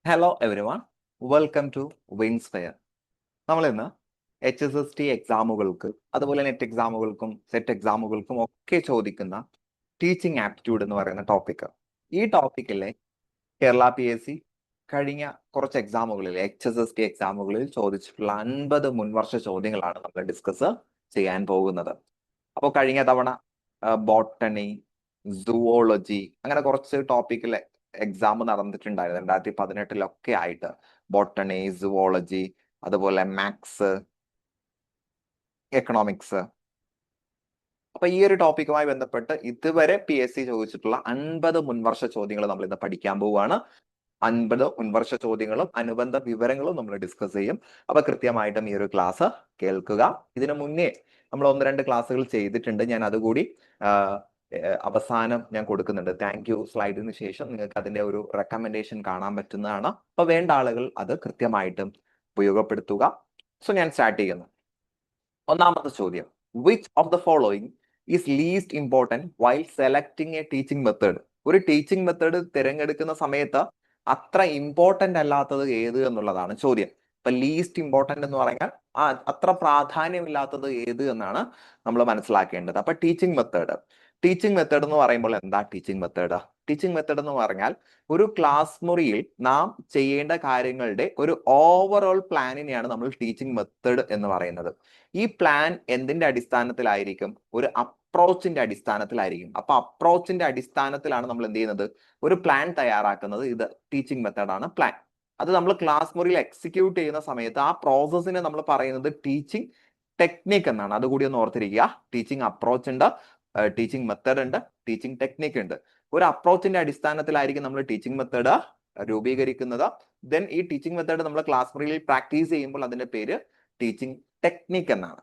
Hello everyone, welcome to Wingsfair. നമ്മൾ ഇന്ന് HSST എക്സാമുകൾക്ക് അതുപോലെ നെറ്റ് എക്സാമുകൾക്കും സെറ്റ് എക്സാമുകൾക്കും ഒക്കെ ചോദിക്കുന്ന ടീച്ചിങ് ആപ്റ്റിറ്റ്യൂഡ് എന്ന് പറയുന്ന ടോപ്പിക്. ഈ ടോപ്പിക്കിലെ കേരള PSC കഴിഞ്ഞ കുറച്ച് എക്സാമുകളിൽ HSST എക്സാമുകളിൽ ചോദിച്ചിട്ടുള്ള 50 മുൻവർഷ ചോദ്യങ്ങളാണ് നമ്മൾ ഡിസ്കസ് ചെയ്യാൻ പോകുന്നത്. അപ്പോൾ കഴിഞ്ഞ തവണ ബോട്ടണി, സുവോളജി അങ്ങനെ കുറച്ച് ടോപ്പിക്കിലെ എക്സാം നടന്നിട്ടുണ്ടായിരുന്നു 2018 ആയിട്ട്. ബോട്ടണി, സുവോളജി, അതുപോലെ മാത്സ്, എക്കണോമിക്സ്. അപ്പൊ ഈ ഒരു ടോപ്പിക്കുമായി ബന്ധപ്പെട്ട് ഇതുവരെ PSC ചോദിച്ചിട്ടുള്ള 50 മുൻവർഷ ചോദ്യങ്ങൾ നമ്മൾ ഇന്ന് പഠിക്കാൻ പോവുകയാണ്. 50 മുൻവർഷ ചോദ്യങ്ങളും അനുബന്ധ വിവരങ്ങളും നമ്മൾ ഡിസ്കസ് ചെയ്യും. അപ്പൊ കൃത്യമായിട്ടും ഈ ഒരു ക്ലാസ് കേൾക്കുക. ഇതിനു മുന്നേ നമ്മൾ 1-2 ക്ലാസ്സുകൾ ചെയ്തിട്ടുണ്ട്. ഞാൻ അതുകൂടി അവസാനം ഞാൻ കൊടുക്കുന്നുണ്ട്. താങ്ക് യു സ്ലൈഡിന് ശേഷം നിങ്ങൾക്ക് അതിന്റെ ഒരു റെക്കമെൻഡേഷൻ കാണാൻ പറ്റുന്നതാണ്. അപ്പൊ വേണ്ട ആളുകൾ അത് കൃത്യമായിട്ടും ഉപയോഗപ്പെടുത്തുക. സോ ഞാൻ സ്റ്റാർട്ട് ചെയ്യുന്നു. ഒന്നാമത്തെ ചോദ്യം, which of the following is least important while selecting A teaching method? ഒരു ടീച്ചിങ് മെത്തേഡ് തിരഞ്ഞെടുക്കുന്ന സമയത്ത് അത്ര ഇമ്പോർട്ടന്റ് അല്ലാത്തത് ഏത് എന്നുള്ളതാണ് ചോദ്യം. ഇപ്പൊ ലീസ്റ്റ് ഇമ്പോർട്ടന്റ് എന്ന് പറഞ്ഞാൽ അത്ര പ്രാധാന്യമില്ലാത്തത് ഏത് എന്നാണ് നമ്മൾ മനസ്സിലാക്കേണ്ടത്. അപ്പൊ ടീച്ചിങ് മെത്തേഡ് എന്ന് പറയുമ്പോൾ എന്താ ടീച്ചിങ് മെത്തേഡ്? ടീച്ചിങ് മെത്തേഡ് എന്ന് പറഞ്ഞാൽ ഒരു ക്ലാസ് മുറിയിൽ നാം ചെയ്യേണ്ട കാര്യങ്ങളുടെ ഒരു ഓവറോൾ പ്ലാനിനെയാണ് നമ്മൾ ടീച്ചിങ് മെത്തേഡ് എന്ന് പറയുന്നത്. ഈ പ്ലാൻ എന്തിന്റെ അടിസ്ഥാനത്തിലായിരിക്കും? ഒരു അപ്രോച്ചിന്റെ അടിസ്ഥാനത്തിലായിരിക്കും. അപ്പൊ അപ്രോച്ചിന്റെ അടിസ്ഥാനത്തിലാണ് നമ്മൾ എന്ത് ചെയ്യുന്നത്? ഒരു പ്ലാൻ തയ്യാറാക്കുന്നത്. ഇത് ടീച്ചിങ് മെത്തേഡാണ് പ്ലാൻ. അത് നമ്മൾ ക്ലാസ് മുറിയിൽ എക്സിക്യൂട്ട് ചെയ്യുന്ന സമയത്ത് ആ പ്രോസസ്സിനെ നമ്മൾ പറയുന്നത് ടീച്ചിങ് ടെക്നിക് എന്നാണ്. അതുകൂടി ഒന്ന് ഓർത്തിരിക്കുക. ടീച്ചിങ് അപ്രോച്ച് ഉണ്ട്, ടീച്ചിങ് മെത്തേഡ് ഉണ്ട്, ടീച്ചിങ് ടെക്നിക് ഉണ്ട്. ഒരു അപ്രോച്ചിന്റെ അടിസ്ഥാനത്തിലായിരിക്കും നമ്മൾ ടീച്ചിങ് മെത്തേഡ് രൂപീകരിക്കുന്നത്. ദെൻ ഈ ടീച്ചിങ് മെത്തേഡ് നമ്മൾ ക്ലാസ് മുറിയിൽ പ്രാക്ടീസ് ചെയ്യുമ്പോൾ അതിന്റെ പേര് ടീച്ചിങ് ടെക്നിക് എന്നാണ്.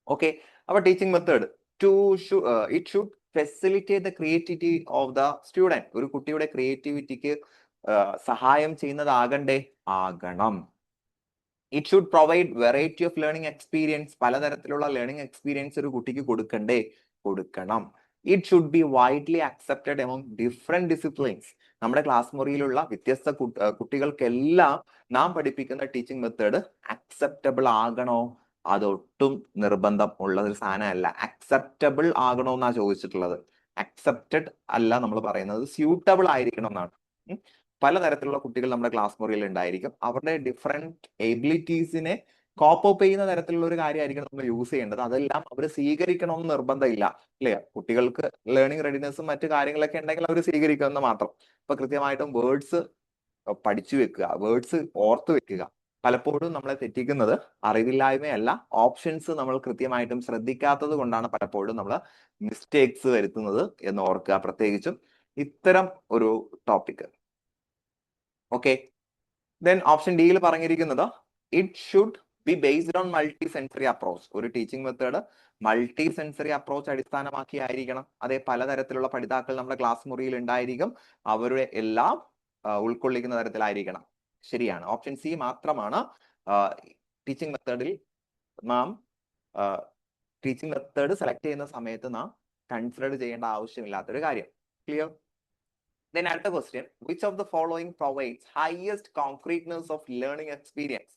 ഓക്കെ, അപ്പൊ teaching method it should facilitate the creativity of the student. ഒരു കുട്ടിയുടെ ക്രിയേറ്റിവിറ്റിക്ക് സഹായം ചെയ്യുന്നതാകണ്ടേ? ആകണം. It should provide variety of learning experience. പലതരത്തിലുള്ള ലേണിംഗ് എക്സ്പീരിയൻസ് ഒരു കുട്ടിക്ക് കൊടുക്കണ്ടേ? കൊടുക്കണം. It should B widely accepted among different disciplines. നമ്മുടെ ക്ലാസ് മുറിയിലുള്ള വ്യത്യസ്ത കുട്ടികൾക്കെല്ലാം നാം പഠിപ്പിക്കുന്ന ടീച്ചിങ് മെത്തേഡ് അക്സെപ്റ്റബിൾ ആകണോ? അതൊട്ടും നിർബന്ധം ഉള്ള ഒരു സാധനമല്ല. അക്സെപ്റ്റബിൾ ആകണോ എന്നാ ചോദിച്ചിട്ടുള്ളത്. അക്സെപ്റ്റഡ് അല്ല നമ്മൾ പറയുന്നത്, സ്യൂട്ടബിൾ ആയിരിക്കണം എന്നാണ്. പലതരത്തിലുള്ള കുട്ടികൾ നമ്മുടെ ക്ലാസ് മുറിയിൽ ഉണ്ടായിരിക്കും. അവരുടെ ഡിഫറെന്റ് എബിലിറ്റീസിനെ കോപ്പ് അപ്പ് ചെയ്യുന്ന തരത്തിലുള്ള ഒരു കാര്യമായിരിക്കണം നമ്മൾ യൂസ് ചെയ്യേണ്ടത്. അതെല്ലാം അവർ സ്വീകരിക്കണമെന്ന് നിർബന്ധമില്ല, അല്ലേ? കുട്ടികൾക്ക് ലേണിംഗ് റെഡിനെസ്സും മറ്റു കാര്യങ്ങളൊക്കെ ഉണ്ടെങ്കിൽ അവർ സ്വീകരിക്കുമെന്ന് മാത്രം. അപ്പൊ കൃത്യമായിട്ടും വേർഡ്സ് പഠിച്ചു വെക്കുക, വേർഡ്സ് ഓർത്ത് വെക്കുക. പലപ്പോഴും നമ്മളെ തെറ്റിക്കുന്നത് അറിവില്ലായ്മയല്ല, ഓപ്ഷൻസ് നമ്മൾ കൃത്യമായിട്ടും ശ്രദ്ധിക്കാത്തത് കൊണ്ടാണ് പലപ്പോഴും നമ്മൾ മിസ്റ്റേക്സ് വരുത്തുന്നത് എന്ന് ഓർക്കുക, പ്രത്യേകിച്ചും ഇത്തരം ഒരു ടോപ്പിക്. ഓക്കെ, ദെൻ ഓപ്ഷൻ ഡിയിൽ പറഞ്ഞിരിക്കുന്നത് it should be based on multi sensory approach. ഒരു teaching method multi sensory approach അടിസ്ഥാനമാക്കിയായിരിക്കണം. അതേ, പലതരത്തിലുള്ള പഠിതാക്കൾ നമ്മുടെ ക്ലാസ് മുറിയിൽ ഉണ്ടായിരിക്കും. അവരുടെ എല്ലാം ഉൾക്കൊള്ളിക്കുന്ന തരത്തിലായിരിക്കണം. ശരിയാണ്. ഓപ്ഷൻ സി മാത്രമാണ് ടീച്ചിങ് മെത്തേഡിൽ നാം ടീച്ചിങ് മെത്തേഡ് സെലക്ട് ചെയ്യുന്ന സമയത്ത് നാം കൺസിഡർ ചെയ്യേണ്ട ആവശ്യമില്ലാത്തൊരു കാര്യം. ക്ലിയർ? Then അടുത്ത question, which of the following provides highest concreteness of learning experience?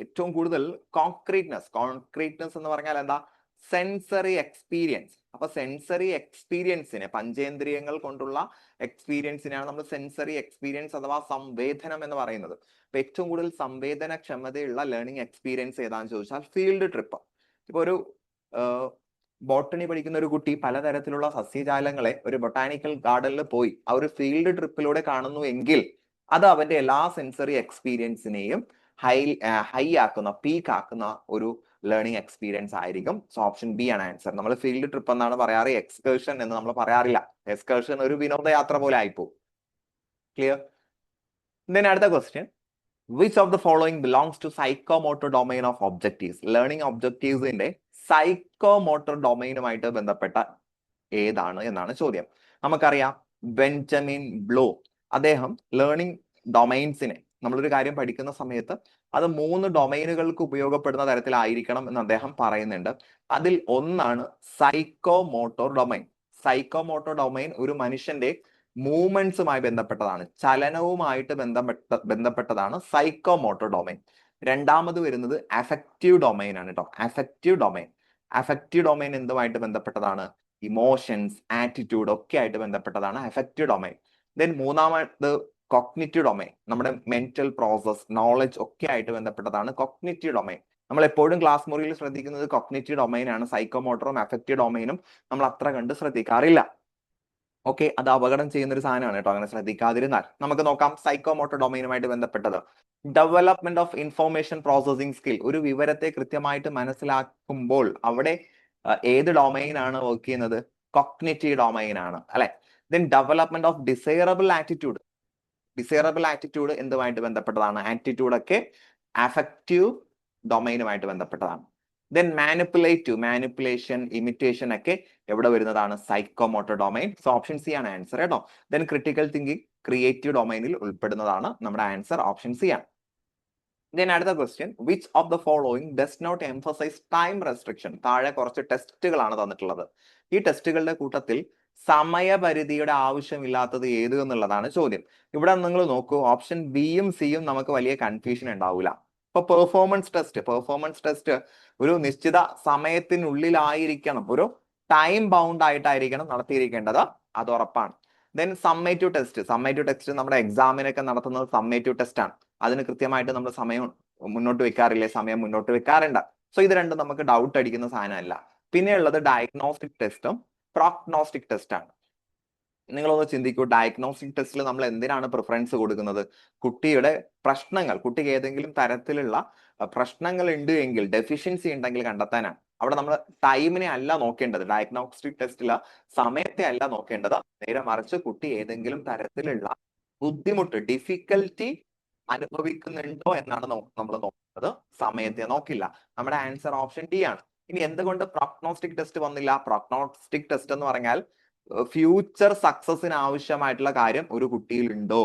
ഏറ്റവും കൂടുതൽ കോൺക്രീറ്റ്നെസ് എന്ന് പറഞ്ഞാൽ എന്താ? Sensory experience. അപ്പൊ സെൻസറി എക്സ്പീരിയൻസിനെ, പഞ്ചേന്ദ്രിയങ്ങൾ കൊണ്ടുള്ള എക്സ്പീരിയൻസിനെയാണ് നമ്മൾ സെൻസറി എക്സ്പീരിയൻസ് അഥവാ സംവേദനം എന്ന് പറയുന്നത്. അപ്പൊ ഏറ്റവും കൂടുതൽ സംവേദന ക്ഷമതയുള്ള ലേണിംഗ് എക്സ്പീരിയൻസ് ഏതാണെന്ന് ചോദിച്ചാൽ ഫീൽഡ് ട്രിപ്പ്. ഇപ്പൊ ഒരു ബോട്ടണി പഠിക്കുന്ന ഒരു കുട്ടി പലതരത്തിലുള്ള സസ്യജാലങ്ങളെ ഒരു ബൊട്ടാനിക്കൽ ഗാർഡനിൽ പോയി ആ ഒരു ട്രിപ്പിലൂടെ കാണുന്നു എങ്കിൽ അത് അവന്റെ എല്ലാ സെൻസറി എക്സ്പീരിയൻസിനെയും ഹൈ ആക്കുന്ന, പീക്ക് ആക്കുന്ന ഒരു ലേണിംഗ് എക്സ്പീരിയൻസ് ആയിരിക്കും. സോ ഓപ്ഷൻ ബി ആണ് ആൻസർ. നമ്മൾ ഫീൽഡ് ട്രിപ്പ് എന്നാണ് പറയാറ്, എക്സ്കേർഷൻ എന്ന് നമ്മൾ പറയാറില്ല. എക്സ്കേർഷൻ ഒരു വിനോദയാത്ര പോലെ ആയിപ്പോകും. ക്ലിയർ? ദെൻ അടുത്ത question, which of the following belongs to psychomotor domain of objectives? Learning ഒബ്ജക്റ്റീവ്സിന്റെ സൈക്കോമോട്ടർ ഡൊമൈനുമായിട്ട് ബന്ധപ്പെട്ട ഏതാണ് എന്നാണ് ചോദ്യം. നമുക്കറിയാം ബെഞ്ചമിൻ ബ്ലൂം, അദ്ദേഹം ലേണിംഗ് ഡൊമൈൻസിനെ, നമ്മളൊരു കാര്യം പഠിക്കുന്ന സമയത്ത് അത് 3 ഡൊമൈനുകൾക്ക് ഉപയോഗപ്പെടുന്ന തരത്തിലായിരിക്കണം എന്ന് അദ്ദേഹം പറയുന്നുണ്ട്. അതിൽ ഒന്നാണ് സൈക്കോമോട്ടോർ ഡൊമൈൻ. സൈക്കോമോട്ടോർ ഡൊമൈൻ ഒരു മനുഷ്യന്റെ മൂവ്മെന്റ്സുമായി ബന്ധപ്പെട്ടതാണ്, ചലനവുമായിട്ട് ബന്ധപ്പെട്ടതാണ് സൈക്കോമോട്ടർ ഡൊമൈൻ. രണ്ടാമത് വരുന്നത് അഫക്റ്റീവ് ഡൊമൈൻ ആണ് കേട്ടോ. അഫക്റ്റീവ് ഡൊമൈൻ എന്തുമായിട്ട് ബന്ധപ്പെട്ടതാണ്? ഇമോഷൻസ്, ആറ്റിറ്റ്യൂഡ് ഒക്കെ ആയിട്ട് ബന്ധപ്പെട്ടതാണ് അഫക്റ്റീവ് ഡൊമൈൻ. ദെൻ മൂന്നാമത് കോഗ്നിറ്റീവ് ഡൊമൈൻ, നമ്മുടെ മെന്റൽ പ്രോസസ്, നോളജ് ഒക്കെ ആയിട്ട് ബന്ധപ്പെട്ടതാണ് കോഗ്നിറ്റീവ് ഡൊമൈൻ. നമ്മൾ എപ്പോഴും ക്ലാസ് മുറിയിൽ ശ്രദ്ധിക്കുന്നത് കോഗ്നിറ്റീവ് ഡൊമൈൻ ആണ്. സൈക്കോമോട്ടറും അഫക്റ്റീവ് ഡൊമൈനും നമ്മൾ അത്ര കണ്ട് ശ്രദ്ധിക്കാറില്ല. ഓക്കെ, അത് അപകടം ചെയ്യുന്ന ഒരു സാധനമാണ് കേട്ടോ അങ്ങനെ ശ്രദ്ധിക്കാതിരുന്നാൽ. നമുക്ക് നോക്കാം സൈക്കോമോട്ടർ ഡൊമൈനുമായിട്ട് ബന്ധപ്പെട്ടത്. Development of information processing skill, ഒരു വിവരത്തെ കൃത്യമായിട്ട് മനസ്സിലാക്കുമ്പോൾ അവിടെ ഏത് ഡൊമൈൻ ആണ് വർക്ക് ചെയ്യുന്നത്? കോഗ്നിറ്റീവ് ഡൊമൈൻ ആണ് അല്ലെ. Then development of desirable attitude എന്തുമായിട്ട് ബന്ധപ്പെട്ടതാണ്? ആറ്റിറ്റ്യൂഡ് ഒക്കെ അഫക്റ്റീവ് ഡൊമൈനുമായിട്ട് ബന്ധപ്പെട്ടതാണ്. ദെൻ മാനിപ്പുലേഷൻ, ഇമിറ്റേഷൻ ഒക്കെ എവിടെ വരുന്നതാണ്? Psychomotor domain. So option C ആണ് ആൻസർ കേട്ടോ. ദെൻ ക്രിട്ടിക്കൽ തിങ്കിങ് ക്രിയേറ്റീവ് ഡൊമൈനിൽ ഉൾപ്പെടുന്നതാണ്. നമ്മുടെ ആൻസർ ഓപ്ഷൻ സി ആണ്. ദെൻ അടുത്ത question, which of the following does not emphasize time restriction? താഴെ കുറച്ച് ടെസ്റ്റുകളാണ് തന്നിട്ടുള്ളത്. ഈ ടെസ്റ്റുകളുടെ കൂട്ടത്തിൽ സമയപരിധിയുടെ ആവശ്യമില്ലാത്തത് ഏത് എന്നുള്ളതാണ് ചോദ്യം. ഇവിടെ നിങ്ങൾ നോക്കൂ, ഓപ്ഷൻ ബിയും സിയും നമുക്ക് വലിയ കൺഫ്യൂഷൻ ഉണ്ടാവില്ല. ഇപ്പൊ പെർഫോമൻസ് ടെസ്റ്റ് ഒരു നിശ്ചിത സമയത്തിനുള്ളിലായിരിക്കണം, ഒരു ടൈം ബൗണ്ട് ആയിട്ടായിരിക്കണം നടത്തിയിരിക്കേണ്ടത്, അത് ഉറപ്പാണ്. ദെൻ സമ്മേറ്റീവ് ടെസ്റ്റ് നമ്മുടെ എക്സാമിനൊക്കെ നടത്തുന്നത് സമ്മേറ്റീവ് ടെസ്റ്റ് ആണ്. അതിന് കൃത്യമായിട്ട് നമ്മൾ സമയം മുന്നോട്ട് വെക്കാറില്ലേ? സമയം മുന്നോട്ട് വെക്കാറുണ്ട്. സോ ഇത് രണ്ടും നമുക്ക് ഡൗട്ട് അടിക്കുന്ന സാധനമല്ല. പിന്നെ ഉള്ളത് ഡയഗ്നോസ്റ്റിക് ടെസ്റ്റും പ്രോഗ്നോസ്റ്റിക് ടെസ്റ്റ് ആണ്. നിങ്ങളൊന്ന് ചിന്തിക്കൂ, ഡയഗ്നോസ്റ്റിക് ടെസ്റ്റിൽ നമ്മൾ എന്തിനാണ് പ്രിഫറൻസ് കൊടുക്കുന്നത്? കുട്ടിയുടെ പ്രശ്നങ്ങൾ, കുട്ടിക്ക് ഏതെങ്കിലും തരത്തിലുള്ള പ്രശ്നങ്ങൾ ഉണ്ട് എങ്കിൽ, ഡെഫിഷ്യൻസി ഉണ്ടെങ്കിൽ കണ്ടെത്താനാണ്. അവിടെ നമ്മൾ ടൈമിനെ അല്ല നോക്കേണ്ടത്. ഡയഗ്നോസ്റ്റിക് ടെസ്റ്റിൽ സമയത്തെ അല്ല നോക്കേണ്ടത്, നേരെ മറിച്ച് കുട്ടി ഏതെങ്കിലും തരത്തിലുള്ള ബുദ്ധിമുട്ട്, ഡിഫിക്കൽറ്റി അനുഭവിക്കുന്നുണ്ടോ എന്നാണ് നമ്മൾ നോക്കുന്നത്, സമയത്തെ നോക്കില്ല. നമ്മുടെ ആൻസർ ഓപ്ഷൻ ഡി ആണ്. ഇനി എന്തുകൊണ്ട് പ്രോഗ്നോസ്റ്റിക് ടെസ്റ്റ് വന്നില്ല? പ്രോഗ്നോസ്റ്റിക് ടെസ്റ്റ് എന്ന് പറഞ്ഞാൽ ഫ്യൂച്ചർ സക്സസിന് ആവശ്യമായിട്ടുള്ള കാര്യം ഒരു കുട്ടിയിൽ ഉണ്ടോ,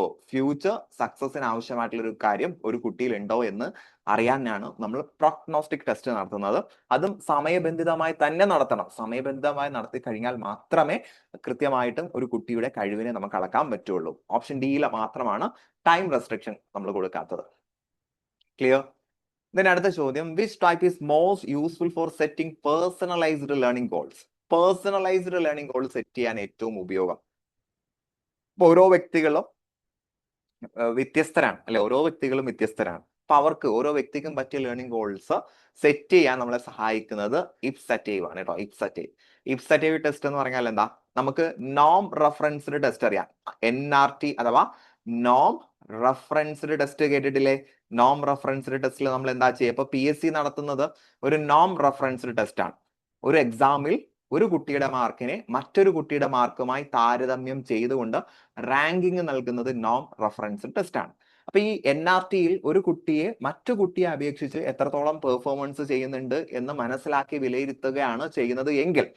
ഒരു കുട്ടിയിൽ ഉണ്ടോ എന്ന് അറിയാനാണ് നമ്മൾ പ്രോഗ്നോസ്റ്റിക് ടെസ്റ്റ് നടത്തുന്നത്. അതും സമയബന്ധിതമായി തന്നെ നടത്തണം. സമയബന്ധിതമായി നടത്തി കഴിഞ്ഞാൽ മാത്രമേ കൃത്യമായിട്ടും ഒരു കുട്ടിയുടെ കഴിവിനെ നമുക്ക് അളക്കാൻ പറ്റുള്ളൂ. ഓപ്ഷൻ ഡിയിൽ മാത്രമാണ് ടൈം റെസ്ട്രിക്ഷൻ നമ്മൾ കൊടുക്കാത്തത്. ക്ലിയർ? ദെൻ അടുത്ത ചോദ്യം, which type is most useful for setting personalised learning goals? Personalised learning goal set ചെയ്യാൻ ഏറ്റവും ഉപയോഗം. ഓരോ വ്യക്തികളും വ്യത്യസ്തരാണ് അല്ലെ, അപ്പൊ അവർക്ക് ഓരോ വ്യക്തിക്കും പറ്റിയ ലേണിംഗ് ഗോൾസ് സെറ്റ് ചെയ്യാൻ നമ്മളെ സഹായിക്കുന്നത് ഇപ്സറ്റേവ് ആണ് കേട്ടോ. ഇപ്സറ്റേവ് ടെസ്റ്റ് എന്ന് പറഞ്ഞാൽ എന്താ? നമുക്ക് നോം റെഫറൻസ്ഡ് ടെസ്റ്റ് അറിയാം, NRT അഥവാ നോം റെഫറൻസ്ഡ് ടെസ്റ്റ് കേട്ടിട്ടില്ലേ? നോം റെഫറൻസ്ഡ് ടെസ്റ്റിൽ നമ്മൾ എന്താ ചെയ്യുക? ഇപ്പൊ PSC നടത്തുന്നത് ഒരു നോം റെഫറൻസ്ഡ് ടെസ്റ്റ് ആണ്. ഒരു എക്സാമിൽ ഒരു കുട്ടിയുടെ മാർക്കിനെ മറ്റൊരു കുട്ടിയുടെ മാർക്കുമായി താരതമ്യം ചെയ്തുകൊണ്ട് റാങ്കിങ് നൽകുന്നത് നോം റെഫറൻസ് ടെസ്റ്റ് ആണ്. അപ്പൊ ഈ NRTയിൽ ഒരു കുട്ടിയെ മറ്റു കുട്ടിയെ അപേക്ഷിച്ച് എത്രത്തോളം പെർഫോമൻസ് ചെയ്യുന്നുണ്ട് എന്ന് മനസ്സിലാക്കി വിലയിരുത്തുകയാണ് ചെയ്യുന്നത് എങ്കിൽ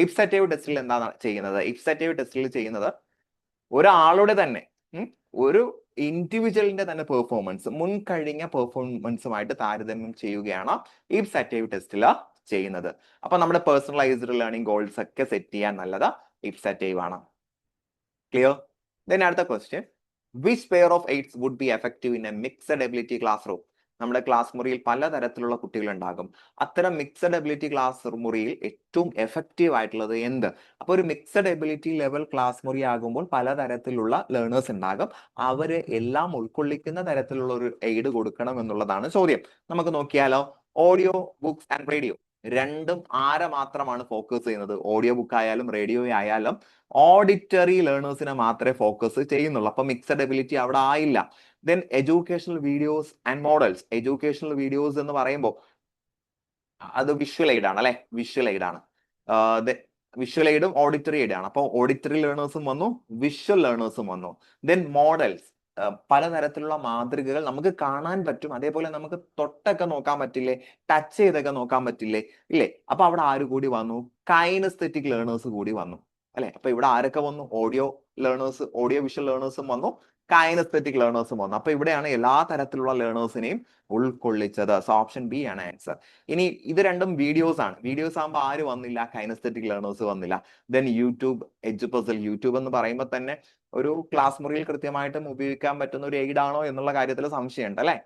ഇപ്സറ്റേവ് ടെസ്റ്റിൽ എന്താണ് ചെയ്യുന്നത്? ഒരാളുടെ തന്നെ ഒരു ഇൻഡിവിജ്വലിന്റെ തന്നെ പെർഫോമൻസ് മുൻകഴിഞ്ഞ പെർഫോമൻസുമായിട്ട് താരതമ്യം ചെയ്യുകയാണ് ഇപ്സറ്റേവ് ടെസ്റ്റിൽ ചെയ്യുന്നത്. അപ്പൊ നമ്മുടെ പേഴ്സണലൈസ്ഡ് ലേണിംഗ് ഗോൾസ് ഒക്കെ സെറ്റ് ചെയ്യാൻ നല്ലത് ഇപ്സറ്റേവ് ആണ്. ക്ലിയർ? ദെൻ അടുത്ത question, which pair of aids would be effective in a mixed ability class room? നമ്മുടെ ക്ലാസ് മുറിയിൽ പലതരത്തിലുള്ള കുട്ടികൾ ഉണ്ടാകും. അത്തരം മിക്സഡ് എബിലിറ്റി ക്ലാസ് മുറിയിൽ ഏറ്റവും എഫക്റ്റീവ് ആയിട്ടുള്ളത് എന്ത്? അപ്പൊ ഒരു മിക്സഡ് എബിലിറ്റി ലെവൽ ക്ലാസ് മുറി ആകുമ്പോൾ പലതരത്തിലുള്ള ലേണേഴ്സ് ഉണ്ടാകും. അവരെ എല്ലാം ഉൾക്കൊള്ളിക്കുന്ന തരത്തിലുള്ള ഒരു എയ്ഡ് കൊടുക്കണം എന്നുള്ളതാണ് ചോദ്യം. നമുക്ക് നോക്കിയാലോ. ഓഡിയോ ബുക്സ് ആൻഡ് റേഡിയോ രണ്ടും ആരെ മാത്രമാണ് ഫോക്കസ് ചെയ്യുന്നത്? ഓഡിയോ ബുക്ക് ആയാലും റേഡിയോ ആയാലും ഓഡിറ്ററി ലേണേഴ്സിനെ മാത്രമേ ഫോക്കസ് ചെയ്യുന്നുള്ളൂ. അപ്പൊ മിക്സഡ് എബിലിറ്റി അവിടെ ആയില്ല. Then educational videos and models. Educational videos എന്ന് പറയുമ്പോൾ അത് വിഷ്വൽ എയ്ഡ് ആണ് അല്ലെ, വിഷ്വൽ എയ്ഡും ഓഡിറ്ററി എയ്ഡ് ആണ്. അപ്പോൾ ഓഡിറ്ററി ലേണേഴ്സും വന്നു, വിഷ്വൽ ലേണേഴ്സും വന്നു. ദെൻ മോഡൽസ്, പലതരത്തിലുള്ള മാതൃകകൾ നമുക്ക് കാണാൻ പറ്റും, അതേപോലെ നമുക്ക് തൊട്ടൊക്കെ നോക്കാൻ പറ്റില്ലേ, ടച്ച് ചെയ്തൊക്കെ നോക്കാൻ പറ്റില്ലേ, ഇല്ലേ? അപ്പൊ അവിടെ ആര് കൂടി വന്നു? കൈനസ്തെറ്റിക് ലേണേഴ്സ് കൂടി വന്നു അല്ലെ. അപ്പൊ ഇവിടെ ആരൊക്കെ വന്നു? ഓഡിയോ വിഷ്വൽ ലേണേഴ്സും വന്നു, കൈനസ്തെറ്റിക് ലേണേഴ്സും വന്നു. അപ്പൊ ഇവിടെയാണ് എല്ലാ തരത്തിലുള്ള ലേണേഴ്സിനെയും ഉൾക്കൊള്ളിച്ചത്. സോ ഓപ്ഷൻ ബി ആണ് ആൻസർ. ഇനി ഇത് രണ്ടും വീഡിയോസ് ആണ്. വീഡിയോസ് ആകുമ്പോൾ ആര് വന്നില്ല? കൈനസ്തെറ്റിക് ലേണേഴ്സ് വന്നില്ല. Then YouTube, Edupuzzle. യൂട്യൂബ് എന്ന് പറയുമ്പോൾ തന്നെ ഒരു ക്ലാസ് മുറിയിൽ കൃത്യമായിട്ടും ഉപയോഗിക്കാൻ പറ്റുന്ന ഒരു എയ്ഡ് ആണോ എന്നുള്ള കാര്യത്തിൽ സംശയമുണ്ട് അല്ലെ.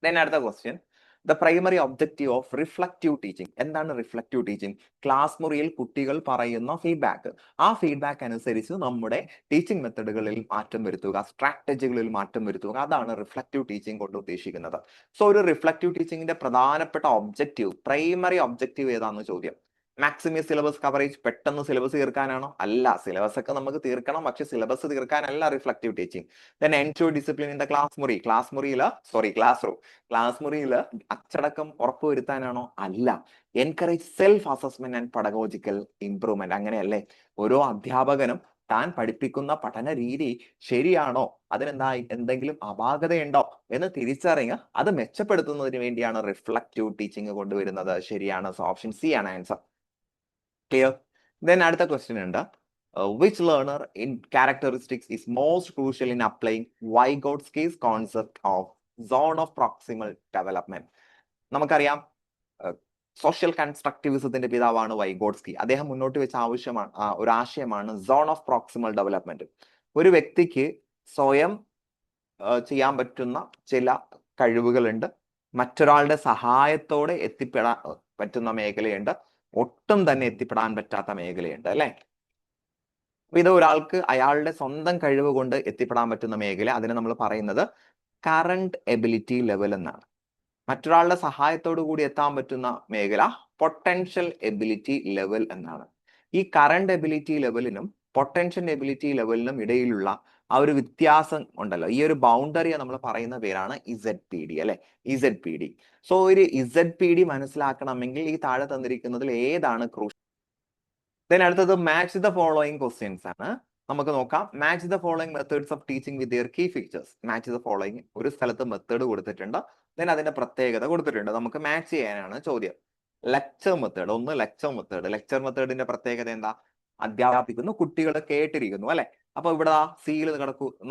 ദെൻ അടുത്ത question, the primary objective of reflective teaching. എന്താണ് റിഫ്ലക്റ്റീവ് ടീച്ചിങ്? ക്ലാസ് മുറിയിൽ കുട്ടികൾ പറയുന്ന ഫീഡ്ബാക്ക്, ആ ഫീഡ്ബാക്ക് അനുസരിച്ച് നമ്മുടെ ടീച്ചിങ് മെത്തഡുകളിൽ മാറ്റം വരുത്തുക, സ്ട്രാറ്റജികളിൽ മാറ്റം വരുത്തുക. അതാണ് റിഫ്ലക്റ്റീവ് ടീച്ചിങ് കൊണ്ട് ഉദ്ദേശിക്കുന്നത്. സോ ഒരു റിഫ്ലക്റ്റീവ് ടീച്ചിങ്ങിന്റെ പ്രധാനപ്പെട്ട ഒബ്ജക്റ്റീവ്, പ്രൈമറി ഒബ്ജക്റ്റീവ് ഏതാണെന്ന് ചോദ്യം. മാക്സിമം സിലബസ് കവറേജ്, പെട്ടെന്ന് സിലബസ് തീർക്കാനാണോ? അല്ല. സിലബസ് ഒക്കെ നമുക്ക് തീർക്കണം, പക്ഷെ സിലബസ് തീർക്കാനല്ല reflective teaching. Then ensure discipline in the class മുറി, ക്ലാസ് റൂം, ക്ലാസ് മുറിയിൽ അച്ചടക്കം ഉറപ്പുവരുത്താനാണോ? അല്ല. Encourage self assessment and pedagogical improvement. അങ്ങനെയല്ലേ? ഓരോ അധ്യാപകനും താൻ പഠിപ്പിക്കുന്ന പഠന രീതി ശരിയാണോ, അതിനെന്താ എന്തെങ്കിലും അപാകതയുണ്ടോ എന്ന് തിരിച്ചറിയുക, അത് മെച്ചപ്പെടുത്തുന്നതിന് വേണ്ടിയാണ് റിഫ്ലക്റ്റീവ് ടീച്ചിങ് കൊണ്ടുവരുന്നത്. ശരിയാണ്. സോ ഓപ്ഷൻ സി ആണ് ആൻസർ. ക്ലിയർ? ദെൻ അടുത്ത ക്വസ്റ്റ്യൻ ഉണ്ട്, which learner in characteristics is most crucial in applying Vygotsky's concept of zone of proximal development? നമുക്കറിയാം സോഷ്യൽ കൺസ്ട്രക്റ്റിവിസത്തിന്റെ പിതാവാണ് വൈഗോട്സ്കി. അദ്ദേഹം മുന്നോട്ട് വെച്ച ഒരു ആശയമാണ് സോൺ ഓഫ് പ്രോക്സിമൽ ഡെവലപ്മെന്റ്. ഒരു വ്യക്തിക്ക് സ്വയം ചെയ്യാൻ പറ്റുന്ന ചില കഴിവുകളുണ്ട്, മറ്റൊരാളുടെ സഹായത്തോടെ എത്തിപ്പെടാൻ പറ്റുന്ന മേഖലയുണ്ട്, ഒട്ടും തന്നെ എത്തിപ്പെടാൻ പറ്റാത്ത മേഖലയുണ്ട് അല്ലെ. ഇത് ഒരാൾക്ക് അയാളുടെ സ്വന്തം കഴിവ് കൊണ്ട് എത്തിപ്പെടാൻ പറ്റുന്ന മേഖല, അതിനെ നമ്മൾ പറയുന്നത് കറന്റ് എബിലിറ്റി ലെവൽ എന്നാണ്. മറ്റൊരാളുടെ സഹായത്തോടു കൂടി എത്താൻ പറ്റുന്ന മേഖല പൊട്ടൻഷ്യൽ എബിലിറ്റി ലെവൽ എന്നാണ്. ഈ കറന്റ് എബിലിറ്റി ലെവലിനും പൊട്ടൻഷ്യൽ എബിലിറ്റി ലെവലിനും ഇടയിലുള്ള ആ ഒരു വ്യത്യാസം ഉണ്ടല്ലോ, ഈ ഒരു ബൗണ്ടറിയെ നമ്മൾ പറയുന്ന പേരാണ് ZPD അല്ലെ, ZPD. സോ ഒരു ZPD മനസ്സിലാക്കണമെങ്കിൽ ഈ താഴെ തന്നിരിക്കുന്നതിൽ ഏതാണ് ക്രൂഷ്യൽ? ദെൻ അടുത്തത് മാച്ച് ദ ഫോളോയിങ് ക്വസ്റ്റ്യൻസ് ആണ്. നമുക്ക് നോക്കാം. Match the following methods of teaching with their key features. Match the following, ഒരു സ്ഥലത്ത് മെത്തേഡ് കൊടുത്തിട്ടുണ്ട്, ദെൻ അതിന്റെ പ്രത്യേകത കൊടുത്തിട്ടുണ്ട്. നമുക്ക് മാച്ച് ചെയ്യാനാണ് ചോദ്യം. ലെക്ചർ മെത്തേഡ്, ഒന്ന് ലെക്ചർ മെത്തേഡ്. ലെക്ചർ മെത്തേഡിന്റെ പ്രത്യേകത എന്താ? അധ്യാപിക്കുന്നു, കുട്ടികൾ കേട്ടിരിക്കുന്നു അല്ലെ. അപ്പൊ ഇവിടെ സിയിൽ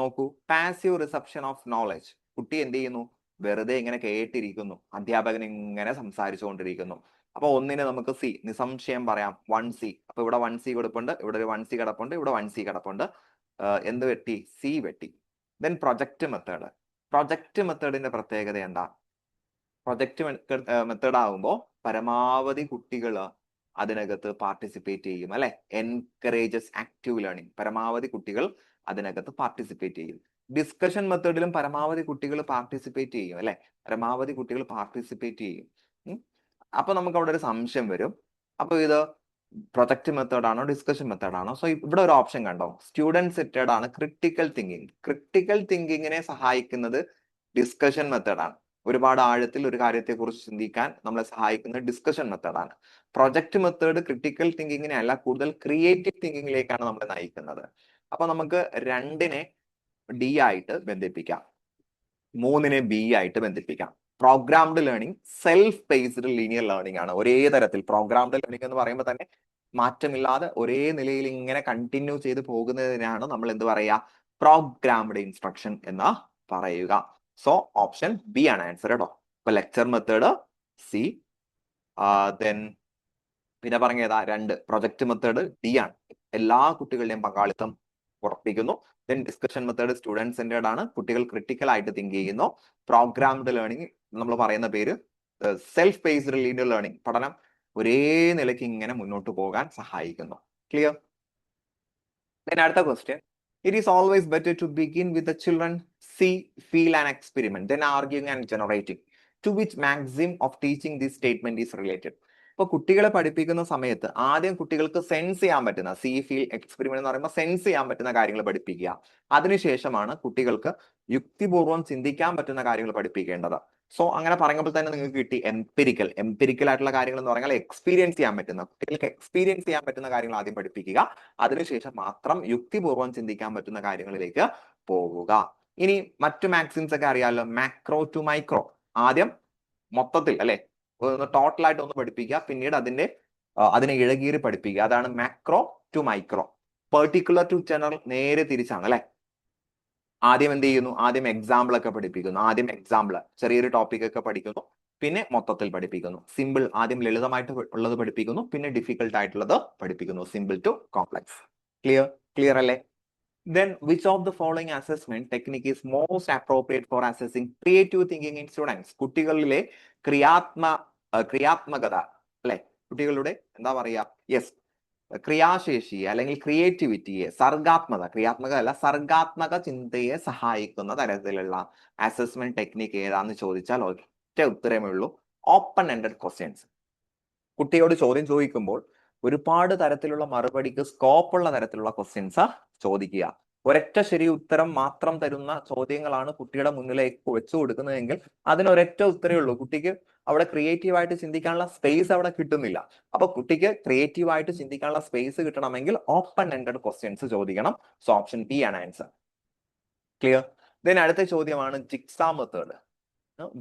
നോക്കൂ, പാസീവ് റിസപ്ഷൻ ഓഫ് നോളജ്. കുട്ടി എന്ത് ചെയ്യുന്നു? വെറുതെ ഇങ്ങനെ കേട്ടിരിക്കുന്നു, അധ്യാപകൻ ഇങ്ങനെ സംസാരിച്ചുകൊണ്ടിരിക്കുന്നു. അപ്പൊ ഒന്നിന് നമുക്ക് സി, നിസംശയം പറയാം 1C. അപ്പൊ ഇവിടെ 1C കൊടുപ്പുണ്ട്, ഇവിടെ ഒരു 1C കിടപ്പുണ്ട്, ഇവിടെ 1C കിടപ്പുണ്ട്. എന്ത് വെട്ടി? സി വെട്ടി. Then project method. പ്രൊജക്ട് മെത്തേഡിന്റെ പ്രത്യേകത എന്താ? പ്രൊജക്ട് മെത്തേഡ് ആകുമ്പോൾ പരമാവധി കുട്ടികൾ അതിനകത്ത് പാർട്ടിസിപ്പേറ്റ് ചെയ്യും അല്ലെ. എൻകറേജസ് ആക്റ്റീവ് ലേണിംഗ്, പരമാവധി കുട്ടികൾ അതിനകത്ത് പാർട്ടിസിപ്പേറ്റ് ചെയ്യും. ഡിസ്കഷൻ മെത്തേഡിലും പരമാവധി കുട്ടികൾ പാർട്ടിസിപ്പേറ്റ് ചെയ്യും അല്ലെ, പരമാവധി കുട്ടികൾ പാർട്ടിസിപ്പേറ്റ് ചെയ്യും. അപ്പൊ നമുക്ക് അവിടെ ഒരു സംശയം വരും, അപ്പൊ ഇത് പ്രൊജക്ട് മെത്തേഡ് ആണോ ഡിസ്കഷൻ മെത്തേഡ് ആണോ? സോ ഇവിടെ ഒരു ഓപ്ഷൻ കണ്ടോ, സ്റ്റുഡന്റ് സെറ്റഡ് ആണ് ക്രിട്ടിക്കൽ തിങ്കിങ്. ക്രിട്ടിക്കൽ തിങ്കിങ്ങിനെ സഹായിക്കുന്നത് ഡിസ്കഷൻ മെത്തേഡാണ്. ഒരുപാട് ആഴത്തിൽ ഒരു കാര്യത്തെ കുറിച്ച് ചിന്തിക്കാൻ നമ്മളെ സഹായിക്കുന്നത് ഡിസ്കഷൻ മെത്തേഡാണ്. പ്രൊജക്ട് മെത്തേഡ് ക്രിട്ടിക്കൽ തിങ്കിങ്ങിനെ അല്ല, കൂടുതൽ ക്രിയേറ്റീവ് തിങ്കിങ്ങിലേക്കാണ് നമ്മളെ നയിക്കുന്നത്. അപ്പൊ നമുക്ക് 2നെ D ആയിട്ട് ബന്ധിപ്പിക്കാം, 3നെ B ആയിട്ട് ബന്ധിപ്പിക്കാം. Programmed learning self based linear learning ആണ്. ഒരേ തരത്തിൽ പ്രോഗ്രാംഡ് ലേണിംഗ് എന്ന് പറയുമ്പോൾ തന്നെ മാറ്റമില്ലാതെ ഒരേ നിലയിൽ ഇങ്ങനെ കണ്ടിന്യൂ ചെയ്ത് പോകുന്നതിനാണ് നമ്മൾ എന്ത് പറയുക? പ്രോഗ്രാംഡ് ഇൻസ്ട്രക്ഷൻ എന്ന് പറയുക. സോ ഓപ്ഷൻ ബി ആണ് ആൻസർ കേട്ടോ. ഇപ്പൊ ലെക്ചർ മെത്തേഡ് സി, ദെൻ പിന്നെ പറഞ്ഞ ഏതാ? 2 പ്രൊജക്ട് മെത്തേഡ് D ആണ്, എല്ലാ കുട്ടികളുടെയും പങ്കാളിത്തം ഉറപ്പിക്കുന്നു. Then discussion method student centred ആണ്, കുട്ടികൾ ക്രിട്ടിക്കൽ ആയിട്ട് തിങ്ക് ചെയ്യുന്നു. പ്രോഗ്രാംഡ് ലേണിംഗ് നമ്മൾ പറയുന്ന പേര് സെൽഫ് ബേസ്ഡ് ലീനിയർ ലേണിംഗ്, പഠനം ഒരേ നിലയ്ക്ക് ഇങ്ങനെ മുന്നോട്ട് പോകാൻ സഹായിക്കുന്നു. ക്ലിയർ? ദെൻ അടുത്ത question, it is always better to begin with the children see, feel and experiment then arguing and generating. To which maxim of teaching this statement is related? ഇപ്പൊ കുട്ടികളെ പഠിപ്പിക്കുന്ന സമയത്ത് ആദ്യം കുട്ടികൾക്ക് സെൻസ് ചെയ്യാൻ പറ്റുന്ന, സീ, ഫീൽ, എക്സ്പെരിമെന്റ് എന്ന് പറയുമ്പോൾ സെൻസ് ചെയ്യാൻ പറ്റുന്ന കാര്യങ്ങൾ പഠിപ്പിക്കുക. അതിനുശേഷമാണ് കുട്ടികൾക്ക് യുക്തിപൂർവ്വം ചിന്തിക്കാൻ പറ്റുന്ന കാര്യങ്ങൾ പഠിപ്പിക്കേണ്ടത്. സോ അങ്ങനെ പറയുമ്പോൾ തന്നെ നിങ്ങൾക്ക് കിട്ടി എംപിരിക്കൽ ആയിട്ടുള്ള കാര്യങ്ങൾ എന്ന് പറഞ്ഞാൽ എക്സ്പീരിയൻസ് ചെയ്യാൻ പറ്റുന്ന, കുട്ടികൾക്ക് എക്സ്പീരിയൻസ് ചെയ്യാൻ പറ്റുന്ന കാര്യങ്ങൾ ആദ്യം പഠിപ്പിക്കുക. അതിനുശേഷം മാത്രം യുക്തിപൂർവ്വം ചിന്തിക്കാൻ പറ്റുന്ന കാര്യങ്ങളിലേക്ക് പോകുക. ഇനി മറ്റു മാക്സിംസ് ഒക്കെ അറിയാമല്ലോ, മാക്രോ ടു മൈക്രോ. ആദ്യം മൊത്തത്തിൽ അല്ലെ, ടോട്ടൽ ആയിട്ട് ഒന്ന് പഠിപ്പിക്കുക, പിന്നീട് അതിനെ ഇഴകീറി പഠിപ്പിക്കുക. അതാണ് macro to micro. Particular to general നേരെ തിരിച്ചാണ് അല്ലെ. ആദ്യം എന്ത് ചെയ്യുന്നു? ആദ്യം എക്സാമ്പിൾ ഒക്കെ പഠിപ്പിക്കുന്നു. ആദ്യം എക്സാമ്പിൾ ചെറിയൊരു ടോപ്പിക് ഒക്കെ പഠിക്കുന്നു, പിന്നെ മൊത്തത്തിൽ പഠിപ്പിക്കുന്നു. സിമ്പിൾ ആദ്യം ലളിതമായിട്ട് ഉള്ളത് പഠിപ്പിക്കുന്നു, പിന്നെ ഡിഫിക്കൽട്ട് ആയിട്ടുള്ളത് പഠിപ്പിക്കുന്നു. Simple to complex. ക്ലിയർ അല്ലേ? Then which of the following assessment technique is most appropriate for assessing creative thinking in students? കുട്ടികളിലെ ക്രിയാത്മകത അല്ലെ, കുട്ടികളുടെ എന്താ പറയാ, യെസ്, ക്രിയാശേഷിയെ അല്ലെങ്കിൽ ക്രിയേറ്റിവിറ്റിയെ, ക്രിയാത്മക അല്ല സർഗാത്മക ചിന്തയെ സഹായിക്കുന്ന തരത്തിലുള്ള അസസ്മെന്റ് ടെക്നിക്ക് ഏതാന്ന് ചോദിച്ചാൽ ഒറ്റ ഉത്തരമേ ഉള്ളൂ, ഓപ്പൺ എൻഡഡ് ക്വസ്റ്റ്യൻസ്. കുട്ടിയോട് ചോദ്യം ചോദിക്കുമ്പോൾ ഒരുപാട് തരത്തിലുള്ള മറുപടിക്ക് സ്കോപ്പുള്ള തരത്തിലുള്ള ക്വസ്റ്റ്യൻസ് ചോദിക്കുക. ഒരൊറ്റ ശരി ഉത്തരം മാത്രം തരുന്ന ചോദ്യങ്ങളാണ് കുട്ടിയുടെ മുന്നിലേക്ക് വെച്ചു കൊടുക്കുന്നതെങ്കിൽ അതിനൊരൊറ്റ ഉത്തരമേ ഉള്ളൂ. കുട്ടിക്ക് അവിടെ ക്രിയേറ്റീവായിട്ട് ചിന്തിക്കാനുള്ള സ്പേസ് അവിടെ കിട്ടുന്നില്ല. അപ്പൊ കുട്ടിക്ക് ക്രിയേറ്റീവായിട്ട് ചിന്തിക്കാനുള്ള സ്പേസ് കിട്ടണമെങ്കിൽ ഓപ്പൺ എൻഡഡ് ക്വസ്റ്റ്യൻസ് ചോദിക്കണം. സോ ഓപ്ഷൻ ബി ആണ് ആൻസർ. ക്ലിയർ? ദെൻ അടുത്ത ചോദ്യമാണ് ജിക്സാ മെത്തേഡ്.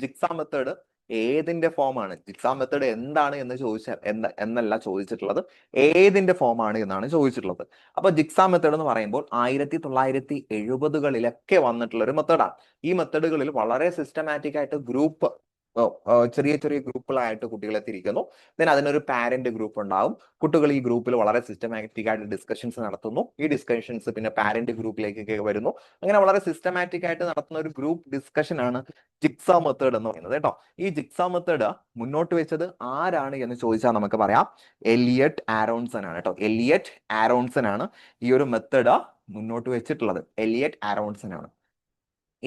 ജിക്സാ മെത്തേഡ് ഏതിന്റെ ഫോമാണ്? ജിക്സാ മെത്തേഡ് എന്താണ് എന്ന് ചോദിച്ചാൽ എന്നല്ല ചോദിച്ചിട്ടുള്ളത്, ഏതിന്റെ ഫോമാണ് എന്നാണ് ചോദിച്ചിട്ടുള്ളത്. അപ്പൊ ജിക്സാ മെത്തേഡ് എന്ന് പറയുമ്പോൾ 1970കളിലൊക്കെ വന്നിട്ടുള്ള ഒരു മെത്തേഡാണ്. ഈ മെത്തേഡുകളിൽ വളരെ സിസ്റ്റമാറ്റിക് ആയിട്ട് ചെറിയ ചെറിയ ഗ്രൂപ്പുകളായിട്ട് കുട്ടികളെ തിരിക്കുന്നു. ദെൻ അതിനൊരു പാരന്റ് ഗ്രൂപ്പ് ഉണ്ടാവും. കുട്ടികൾ ഈ ഗ്രൂപ്പിൽ വളരെ സിസ്റ്റമാറ്റിക് ആയിട്ട് ഡിസ്കഷൻസ് നടത്തുന്നു. ഈ ഡിസ്കഷൻസ് പിന്നെ പാരന്റ് ഗ്രൂപ്പിലേക്കൊക്കെ വരുന്നു. അങ്ങനെ വളരെ സിസ്റ്റമാറ്റിക് ആയിട്ട് നടത്തുന്ന ഒരു ഗ്രൂപ്പ് ഡിസ്കഷൻ ആണ് ജിക്സാ മെത്തേഡ് എന്ന് പറയുന്നത് കേട്ടോ. ഈ ജിക്സാ മെത്തേഡ് മുന്നോട്ട് വെച്ചത് ആരാണ് എന്ന് ചോദിച്ചാൽ നമുക്ക് പറയാം എലിയട്ട് ആരോൺസൺ ആണ് കേട്ടോ. എലിയട്ട് ആരോൺസൺ ആണ് ഈ ഒരു മെത്തേഡ് മുന്നോട്ട് വെച്ചിട്ടുള്ളത്. എലിയട്ട് ആരോൺസൺ ആണ്.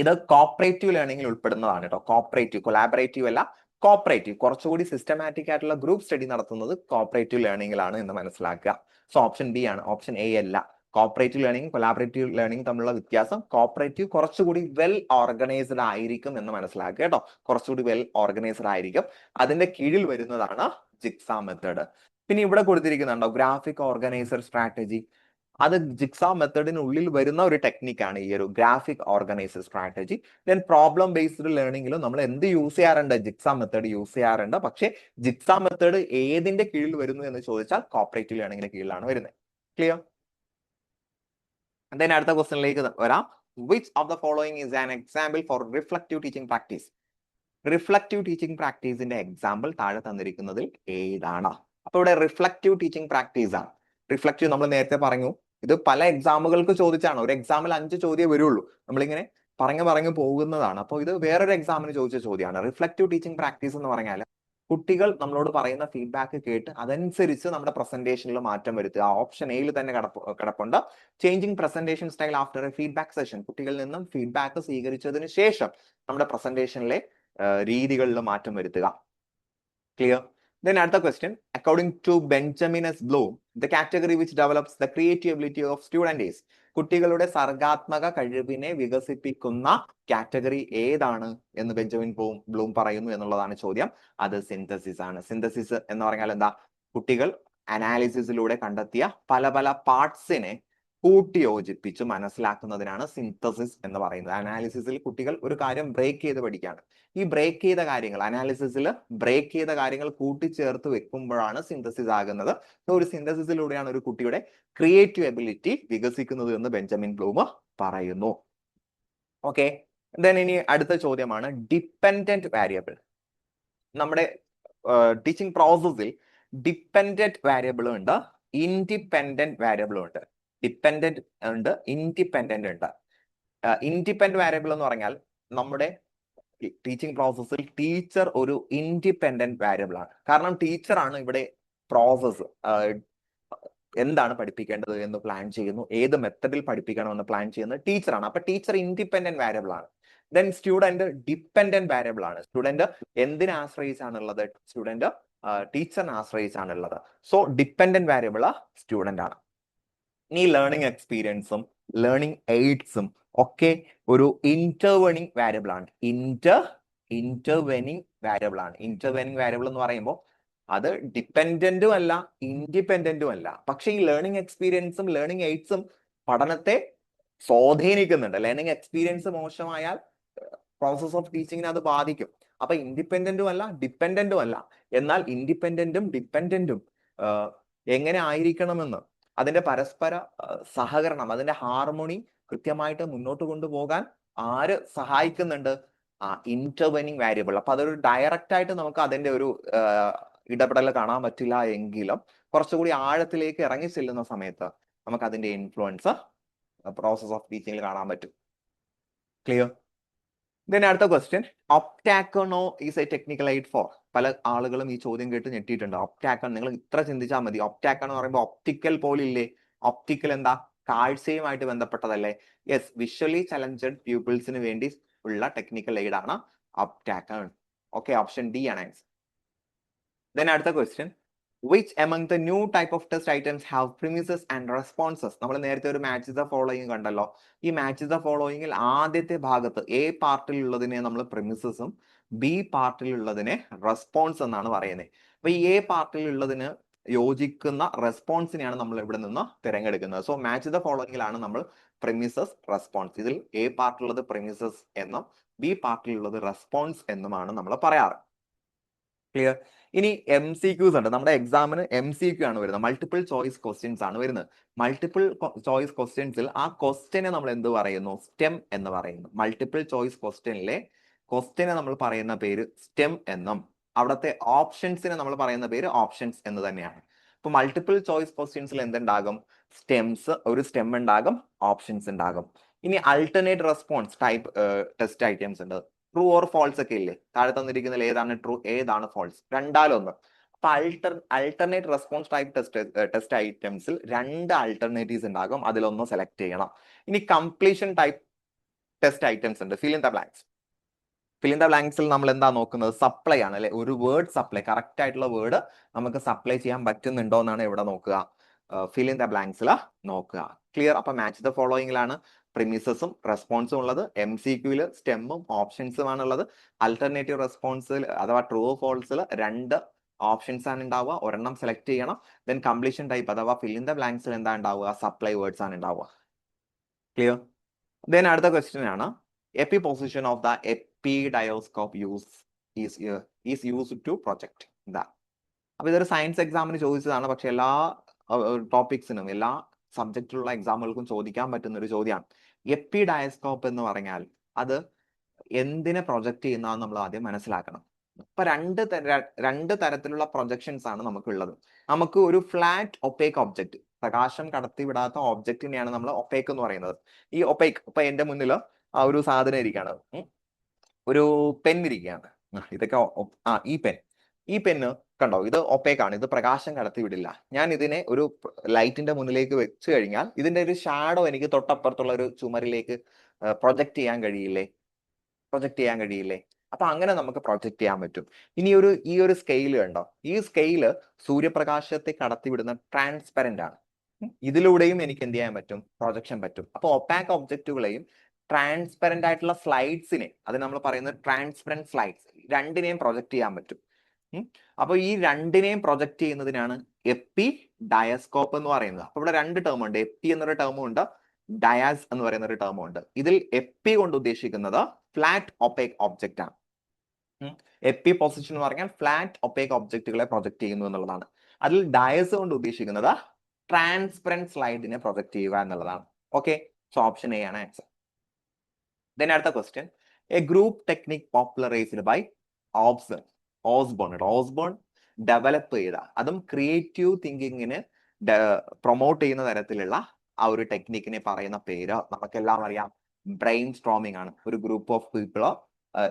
ഇത് കോപ്പറേറ്റീവ് ലേണിംഗിൽ ഉൾപ്പെടുന്നതാണ് കേട്ടോ. കോപ്പറേറ്റീവ്, കൊളാബറേറ്റീവ് അല്ല, കോപ്പറേറ്റീവ്. കുറച്ചുകൂടി സിസ്റ്റമാറ്റിക് ആയിട്ടുള്ള ഗ്രൂപ്പ് സ്റ്റഡി നടത്തുന്നത് കോപ്പറേറ്റീവ് ലേണിംഗിലാണ് എന്ന് മനസ്സിലാക്കുക. സോ ഓപ്ഷൻ ബി ആണ്, ഓപ്ഷൻ എ അല്ല. കോപ്പറേറ്റീവ് ലേണിംഗ് കൊളാബറേറ്റീവ് ലേണിംഗ് തമ്മിലുള്ള വ്യത്യാസം, കോപ്പറേറ്റീവ് കുറച്ചുകൂടി വെൽ ഓർഗനൈസ്ഡ് ആയിരിക്കും എന്ന് മനസ്സിലാക്കുക കേട്ടോ. കുറച്ചുകൂടി വെൽ ഓർഗനൈസ്ഡ് ആയിരിക്കും. അതിന്റെ കീഴിൽ വരുന്നതാണ് ജിക്സാ മെത്തേഡ്. പിന്നെ ഇവിടെ കൊടുത്തിരിക്കുന്നുണ്ടോ ഗ്രാഫിക് ഓർഗനൈസർ സ്ട്രാറ്റജി. അത് ജിക്സാ മെത്തേഡിനുള്ളിൽ വരുന്ന ഒരു ടെക്നിക്കാണ് ഈ ഒരു graphic organiser strategy. Then problem based ലേണിംഗിലും നമ്മൾ എന്ത് യൂസ് ചെയ്യാറുണ്ട്? ജിക്സാ മെത്തേഡ് യൂസ് ചെയ്യാറുണ്ട്. പക്ഷേ ജിക്സാ മെത്തേഡ് ഏതിന്റെ കീഴിൽ വരുന്നു എന്ന് ചോദിച്ചാൽ കോപ്പറേറ്റീവ് ലേണിംഗിന്റെ കീഴിലാണ് വരുന്നത്. ക്ലിയർ? ദെൻ അടുത്ത ക്വസ്റ്റ്യനിലേക്ക് വരാം. Which of the following is an example for reflective teaching practice? Reflective teaching പ്രാക്ടീസിന്റെ എക്സാമ്പിൾ താഴെ തന്നിരിക്കുന്നതിൽ ഏതാണ്? അപ്പൊ ഇവിടെ റിഫ്ലക്റ്റീവ് ടീച്ചിങ് പ്രാക്ടീസ് ആണ്. റിഫ്ലക്റ്റീവ് നമ്മൾ നേരത്തെ പറഞ്ഞു, ഇത് പല എക്സാമുകൾക്ക് ചോദിച്ചാണ്. ഒരു എക്സാമിൽ 5 ചോദ്യം വരുള്ളൂ. നമ്മളിങ്ങനെ പറഞ്ഞു പോകുന്നതാണ്. അപ്പോൾ ഇത് വേറൊരു എക്സാമിന് ചോദിച്ച ചോദ്യമാണ്. റിഫ്ലക്റ്റീവ് ടീച്ചിങ് പ്രാക്ടീസ് എന്ന് പറഞ്ഞാൽ കുട്ടികൾ നമ്മളോട് പറയുന്ന ഫീഡ്ബാക്ക് കേട്ട് അതനുസരിച്ച് നമ്മുടെ പ്രസന്റേഷനിൽ മാറ്റം വരുത്തുക. ഓപ്ഷൻ എയിൽ തന്നെ കിടപ്പുണ്ട്. Changing presentation style after A feedback session. കുട്ടികളിൽ നിന്നും ഫീഡ്ബാക്ക് സ്വീകരിച്ചതിന് ശേഷം നമ്മുടെ പ്രസന്റേഷനിലെ രീതികളിൽ മാറ്റം വരുത്തുക. ക്ലിയർ? Then അടുത്ത question, according to Benjamin S. Bloom, the category which develops the creative ability of student is. കുട്ടികളുടെ സർഗാത്മക കഴിവിനെ വികസിപ്പിക്കുന്ന കാറ്റഗറി ഏതാണ് എന്ന് ബെഞ്ചമിൻ ബ്ലൂം പറയുന്നു എന്നുള്ളതാണ് ചോദ്യം. അത് സിന്തസിസ് ആണ്. സിന്തസിസ് എന്ന് പറഞ്ഞാൽ എന്താ? കുട്ടികൾ അനാലിസിസിലൂടെ കണ്ടെത്തിയ പല പല പാർട്സിനെ കൂട്ടിയോജിപ്പിച്ച് മനസ്സിലാക്കുന്നതിനാണ് സിന്തസിസ് എന്ന് പറയുന്നത്. അനാലിസിസിൽ കുട്ടികൾ ഒരു കാര്യം ബ്രേക്ക് ചെയ്ത് പഠിക്കുകയാണ്. ഈ ബ്രേക്ക് ചെയ്ത കാര്യങ്ങൾ, അനാലിസിസിൽ ബ്രേക്ക് ചെയ്ത കാര്യങ്ങൾ കൂട്ടിച്ചേർത്ത് വെക്കുമ്പോഴാണ് സിന്തസിസ് ആകുന്നത്. ഒരു സിന്തസിസിലൂടെയാണ് ഒരു കുട്ടിയുടെ ക്രിയേറ്റീവ് എബിലിറ്റി വികസിക്കുന്നത് എന്ന് ബെഞ്ചമിൻ ബ്ലൂം പറയുന്നു. ഓക്കെ, ദെൻ ഇനി അടുത്ത ചോദ്യമാണ് ഡിപ്പെൻഡന്റ് വേരിയബിൾ. നമ്മുടെ ടീച്ചിങ് പ്രോസസ്സിൽ ഡിപ്പെൻഡന്റ് വേരിയബിൾ ഉണ്ട്, ഇൻഡിപെൻഡന്റ് വേരിയബിൾ ഉണ്ട്. ഡിപ്പെൻഡന്റ് ഉണ്ട്, ഇൻഡിപെൻഡന്റ് ഉണ്ട്. ഇൻഡിപെൻഡന്റ് വേരിയബിൾ എന്ന് പറഞ്ഞാൽ നമ്മുടെ ടീച്ചിങ് പ്രോസസ്സിൽ ടീച്ചർ ഒരു ഇൻഡിപെൻഡന്റ് വേരിയബിൾ ആണ്. കാരണം ടീച്ചറാണ് ഇവിടെ പ്രോസസ്സ്, എന്താണ് പഠിപ്പിക്കേണ്ടത് എന്ന് പ്ലാൻ ചെയ്യുന്നു, ഏത് മെത്തഡിൽ പഠിപ്പിക്കണമെന്ന് പ്ലാൻ ചെയ്യുന്നത് ടീച്ചറാണ്. അപ്പൊ ടീച്ചർ ഇൻഡിപെൻഡന്റ് വേരിയബിൾ ആണ്. ദെൻ സ്റ്റുഡന്റ് ഡിപ്പെൻഡന്റ് വേരിയബിൾ ആണ്. സ്റ്റുഡന്റ് എന്തിനെ ആശ്രയിച്ചാണുള്ളത്? സ്റ്റുഡന്റ് ടീച്ചറിനെ ആശ്രയിച്ചാണുള്ളത്. സോ ഡിപ്പെൻഡന്റ് വേരിയബിൾ സ്റ്റുഡന്റ് ആണ്. ഇനി ലേണിംഗ് എക്സ്പീരിയൻസും ലേണിംഗ് എയ്ഡ്സും ഒക്കെ ഒരു ഇന്റർവെനിങ് വേരിയബിൾ ആണ്. ഇന്റർവെനിങ് വേരിയബിൾ ആണ്. ഇന്റർവെനിങ് വേരിയബിൾ എന്ന് പറയുമ്പോൾ അത് ഡിപ്പെൻഡന്റും അല്ല ഇൻഡിപെൻഡന്റും അല്ല. പക്ഷെ ഈ ലേണിംഗ് എക്സ്പീരിയൻസും ലേണിംഗ് എയ്ഡ്സും പഠനത്തെ സ്വാധീനിക്കുന്നുണ്ട്. ലേണിംഗ് എക്സ്പീരിയൻസ് മോശമായാൽ പ്രോസസ് ഓഫ് ടീച്ചിങ്ങിനെ അത് ബാധിക്കും. അപ്പൊ ഇൻഡിപെൻഡന്റും അല്ല ഡിപ്പെൻഡന്റും അല്ല. എന്നാൽ ഇൻഡിപെൻഡന്റും ഡിപ്പെൻഡന്റും എങ്ങനെ ആയിരിക്കണമെന്ന്, അതിന്റെ പരസ്പര സഹകരണം, അതിന്റെ ഹാർമോണി കൃത്യമായിട്ട് മുന്നോട്ട് കൊണ്ടുപോകാൻ ആര് സഹായിക്കുന്നുണ്ട്? ഇന്റർവെനിങ് വേരിയബിൾ. അപ്പൊ അതൊരു ഡയറക്റ്റ് ആയിട്ട് നമുക്ക് അതിന്റെ ഒരു ഇടപെടൽ കാണാൻ പറ്റില്ല എങ്കിലും കുറച്ചുകൂടി ആഴത്തിലേക്ക് ഇറങ്ങി ചെല്ലുന്ന സമയത്ത് നമുക്ക് അതിന്റെ ഇൻഫ്ലുവൻസ് പ്രോസസ് ഓഫ് ടീച്ചിങ്ങിൽ കാണാൻ പറ്റും. ക്ലിയർ? ദെൻ അടുത്ത ക്വസ്റ്റ്യൻ, ഒപ്റ്റാക്കണോ is a technical aid for? പല ആളുകളും ഈ ചോദ്യം കേട്ട് ഞെട്ടിയിട്ടുണ്ട്. ഒപ്റ്റാക്കൺ, നിങ്ങൾ ഇത്ര ചിന്തിച്ചാൽ മതി. ഒപ്റ്റാക്കൺ എന്ന് പറയുമ്പോൾ ഒപ്റ്റിക്കൽ പോലില്ലേ? ഒപ്റ്റിക്കൽ എന്താ? കാഴ്ചയുമായിട്ട് ബന്ധപ്പെട്ടതല്ലേ? യെസ്, വിഷ്വലി ചലഞ്ചഡ് പ്യൂപ്പിൾസിന് വേണ്ടി ഉള്ള ടെക്നിക്കൽ എയ്ഡ് ആണ് ഒപ്റ്റാക്കൺ. ഓക്കെ, ഓപ്ഷൻ ഡി ആണ് ആൻസർ. ദെൻ അടുത്ത question, which among the new type of test items have premises and responses? നമ്മൾ നേരത്തെ ഒരു മാച്ച് ദ ഫോളോയിങ് കണ്ടല്ലോ. ഈ മാച്ച് ദ ഫോളോയിങ്ങിൽ ആദ്യത്തെ ഭാഗത്ത് എ പാർട്ടിലുള്ളതിനെ നമ്മൾ പ്രിമിസസും ബി പാർട്ടിലുള്ളതിനെ റെസ്പോൺസ് എന്നാണ് പറയുന്നത്. അപ്പൊ ഈ എ പാർട്ടിലുള്ളതിന് യോജിക്കുന്ന റെസ്പോൺസിനെയാണ് നമ്മൾ ഇവിടെ നിന്ന് തിരഞ്ഞെടുക്കുന്നത്. സോ മാച്ച് ദ ഫോളോയിങ്ങിലാണ് നമ്മൾ പ്രിമിസസ്, റെസ്പോൺസ്, ഇതിൽ എ പാർട്ടിലുള്ളത് പ്രിമിസസ് എന്നും ബി പാർട്ടിലുള്ളത് റെസ്പോൺസ് എന്നുമാണ് നമ്മൾ പറയാറ്. ക്ലിയർ? ഇനി MCQs ഉണ്ട്. നമ്മുടെ എക്സാമിന് MCQ ആണ് വരുന്നത്, മൾട്ടിപ്പിൾ ചോയ്സ് ക്വസ്റ്റ്യൻസ് ആണ് വരുന്നത്. മൾട്ടിപ്പിൾ ചോയ്സ് ക്വസ്റ്റ്യൻസിൽ ആ ക്വസ്റ്റ്യനെ നമ്മൾ എന്ത് പറയുന്നു? സ്റ്റെം എന്ന് പറയുന്നു. മൾട്ടിപ്പിൾ ചോയ്സ് ക്വസ്റ്റ്യനിലെ ക്വസ്റ്റ്യനെ നമ്മൾ പറയുന്ന പേര് സ്റ്റെം എന്നും അവിടുത്തെ ഓപ്ഷൻസിനെ നമ്മൾ പറയുന്ന പേര് ഓപ്ഷൻസ് എന്ന് തന്നെയാണ്. ഇപ്പൊ മൾട്ടിപ്പിൾ ചോയ്സ് ക്വസ്റ്റ്യൻസിൽ എന്തുണ്ടാകും? സ്റ്റെംസ്, ഒരു സ്റ്റെം ഉണ്ടാകും, ഓപ്ഷൻസ് ഉണ്ടാകും. ഇനി alternate response type test items ഉണ്ട്. ട്രൂ ഓർ ഫോൾസ് ഒക്കെ ഇല്ലേ? താഴെ തന്നിരിക്കുന്നതിൽ ഏതാണ് ട്രൂ, ഏതാണ് ഫോൾസ്? രണ്ടാലൊന്ന്. അപ്പൊ അൾട്ടർനേറ്റ് റെസ്പോൺസ് ടൈപ്പ് ടെസ്റ്റ് ഐറ്റംസിൽ 2 ആൾട്ടർനേറ്റീവ്സ് ഉണ്ടാകും, അതിലൊന്ന് സെലക്ട് ചെയ്യണം. ഇനി കംപ്ലീഷൻ ടൈപ്പ് ടെസ്റ്റ് ഐറ്റംസ് ഉണ്ട്, fill in the blanks. Fill in the ബ്ലാങ്ക്സിൽ നമ്മൾ എന്താ നോക്കുന്നത്? സപ്ലൈ ആണ് അല്ലെ? ഒരു വേർഡ് സപ്ലൈ, കറക്റ്റ് ആയിട്ടുള്ള വേർഡ് നമുക്ക് സപ്ലൈ ചെയ്യാൻ പറ്റുന്നുണ്ടോ എന്നാണ് ഇവിടെ നോക്കുക, ഫിൽ ഇൻ ദ ബ്ലാങ്ക്സിൽ നോക്കുക. ക്ലിയർ? അപ്പൊ മാച്ച് ദ ഫോളോയിങ്ങിലാണ് പ്രിമിസസും റെസ്പോൺസും ഉള്ളത്. MCQയിൽ സ്റ്റെമ്മും ഓപ്ഷൻസും ആണുള്ളത്. അൾട്ടർനേറ്റീവ് റെസ്പോൺസിൽ അഥവാ ട്രൂ ഫോൾസിൽ 2 ഓപ്ഷൻസ് ആണ് ഉണ്ടാവുക, ഒരെണ്ണം സെലക്ട് ചെയ്യണം. ദെൻ കംപ്ലീഷൻ ടൈപ്പ് അഥവാ ഫിൽ ഇൻ ദ ബ്ലാങ്ക്സിൽ എന്താ ഉണ്ടാവുക? സപ്ലൈ വേർഡ്സ് ആണ് ഉണ്ടാവുക. ക്ലിയർ? ദെൻ അടുത്ത ക്വസ്റ്റ്യൻ ആണ്, എപ്പി position of the epidiascope is used to project the. അപ്പൊ ഇതൊരു സയൻസ് എക്സാമിന് ചോദിച്ചതാണ്, പക്ഷെ എല്ലാ ടോപ്പിക്സിനും എല്ലാ സബ്ജക്റ്റിലുള്ള എക്സാമുകൾക്കും ചോദിക്കാൻ പറ്റുന്ന ഒരു ചോദ്യമാണ്. എപ്പിഡയോസ്കോപ്പ് എന്ന് പറഞ്ഞാൽ അത് എന്തിനെ പ്രൊജക്ട് ചെയ്യുന്നതെന്ന് നമ്മൾ ആദ്യം മനസ്സിലാക്കണം. ഇപ്പൊ രണ്ട് തരത്തിലുള്ള പ്രൊജക്ഷൻസ് ആണ് നമുക്കുള്ളത്. നമുക്ക് ഒരു ഫ്ലാറ്റ് ഒപ്പേക്ക് ഒബ്ജക്റ്റ്, പ്രകാശം കടത്തിവിടാത്ത ഒബ്ജക്റ്റിനെയാണ് നമ്മൾ ഒപ്പേക്ക് എന്ന് പറയുന്നത്. ഈ ഒപ്പേക്ക്, ഇപ്പൊ എന്റെ മുന്നിൽ ഒരു സാധനം ഇരിക്കുകയാണ്, ഒരു പെൻ ഇരിക്കുകയാണ്. ഇതൊക്കെ ഈ പെന്ന് കണ്ടോ, ഇത് ഒപ്പേക്കാണ്, ഇത് പ്രകാശം കടത്തിവിടില്ല. ഞാൻ ഇതിനെ ഒരു ലൈറ്റിന്റെ മുന്നിലേക്ക് വെച്ച് കഴിഞ്ഞാൽ ഇതിന്റെ ഒരു ഷാഡോ എനിക്ക് തൊട്ടപ്പുറത്തുള്ള ഒരു ചുമരിലേക്ക് പ്രൊജക്ട് ചെയ്യാൻ കഴിയില്ലേ? അപ്പൊ അങ്ങനെ നമുക്ക് പ്രൊജക്ട് ചെയ്യാൻ പറ്റും. ഇനി ഈ ഒരു സ്കെയില് കണ്ടോ, ഈ സ്കെയില് സൂര്യപ്രകാശത്തെ കടത്തിവിടുന്ന ട്രാൻസ്പെറന്റ് ആണ്. ഇതിലൂടെയും എനിക്ക് എന്ത് ചെയ്യാൻ പറ്റും? പ്രൊജക്ഷൻ പറ്റും. അപ്പൊ ഒപ്പാക്ക് ഒബ്ജക്റ്റുകളെയും ട്രാൻസ്പെറന്റ് ആയിട്ടുള്ള സ്ലൈഡ്സിനെ, അത് നമ്മൾ പറയുന്നത് ട്രാൻസ്പെറന്റ് സ്ലൈഡ്സ്, രണ്ടിനെയും പ്രൊജക്ട് ചെയ്യാൻ പറ്റും. അപ്പൊ ഈ രണ്ടിനെയും പ്രൊജക്ട് ചെയ്യുന്നതിനാണ് എപ്പി ഡയസ്കോപ്പ് എന്ന് പറയുന്നത്. അപ്പൊ ഇവിടെ 2 ടേം ഉണ്ട്, എപ്പി എന്നൊരു ടേമും ഉണ്ട്, ഡയാസ് എന്ന് പറയുന്ന ഒരു ടേമും ഉണ്ട്. ഇതിൽ എപ്പി കൊണ്ട് ഉദ്ദേശിക്കുന്നത് ഫ്ലാറ്റ് ഒപ്പേക്ക് ഒബ്ജക്റ്റ് ആണ്. എപ്പി പൊസിഷൻ എന്ന് പറഞ്ഞാൽ ഫ്ലാറ്റ് ഒപ്പേക്ക് ഒബ്ജക്റ്റുകളെ പ്രൊജക്ട് ചെയ്യുന്നു എന്നുള്ളതാണ്. അതിൽ ഡയസ് കൊണ്ട് ഉദ്ദേശിക്കുന്നത് ട്രാൻസ്പെറന്റ് സ്ലൈഡിനെ പ്രൊജക്ട് ചെയ്യുക എന്നുള്ളതാണ്. ഓക്കെ, സോ ഓപ്ഷൻ എ ആണ് ആൻസർ. ദെൻ അടുത്ത question, a group technique popularized by Osborn develop ചെയ്ത, അതും ക്രിയേറ്റീവ് തിങ്കിങ്ങിന് പ്രൊമോട്ട് ചെയ്യുന്ന തരത്തിലുള്ള ആ ഒരു ടെക്നിക്കിനെ പറയുന്ന പേര് നമുക്കെല്ലാം അറിയാം, ബ്രെയിൻ സ്ട്രോമിംഗ് ആണ്. ഒരു ഗ്രൂപ്പ് ഓഫ് പീപ്പിൾ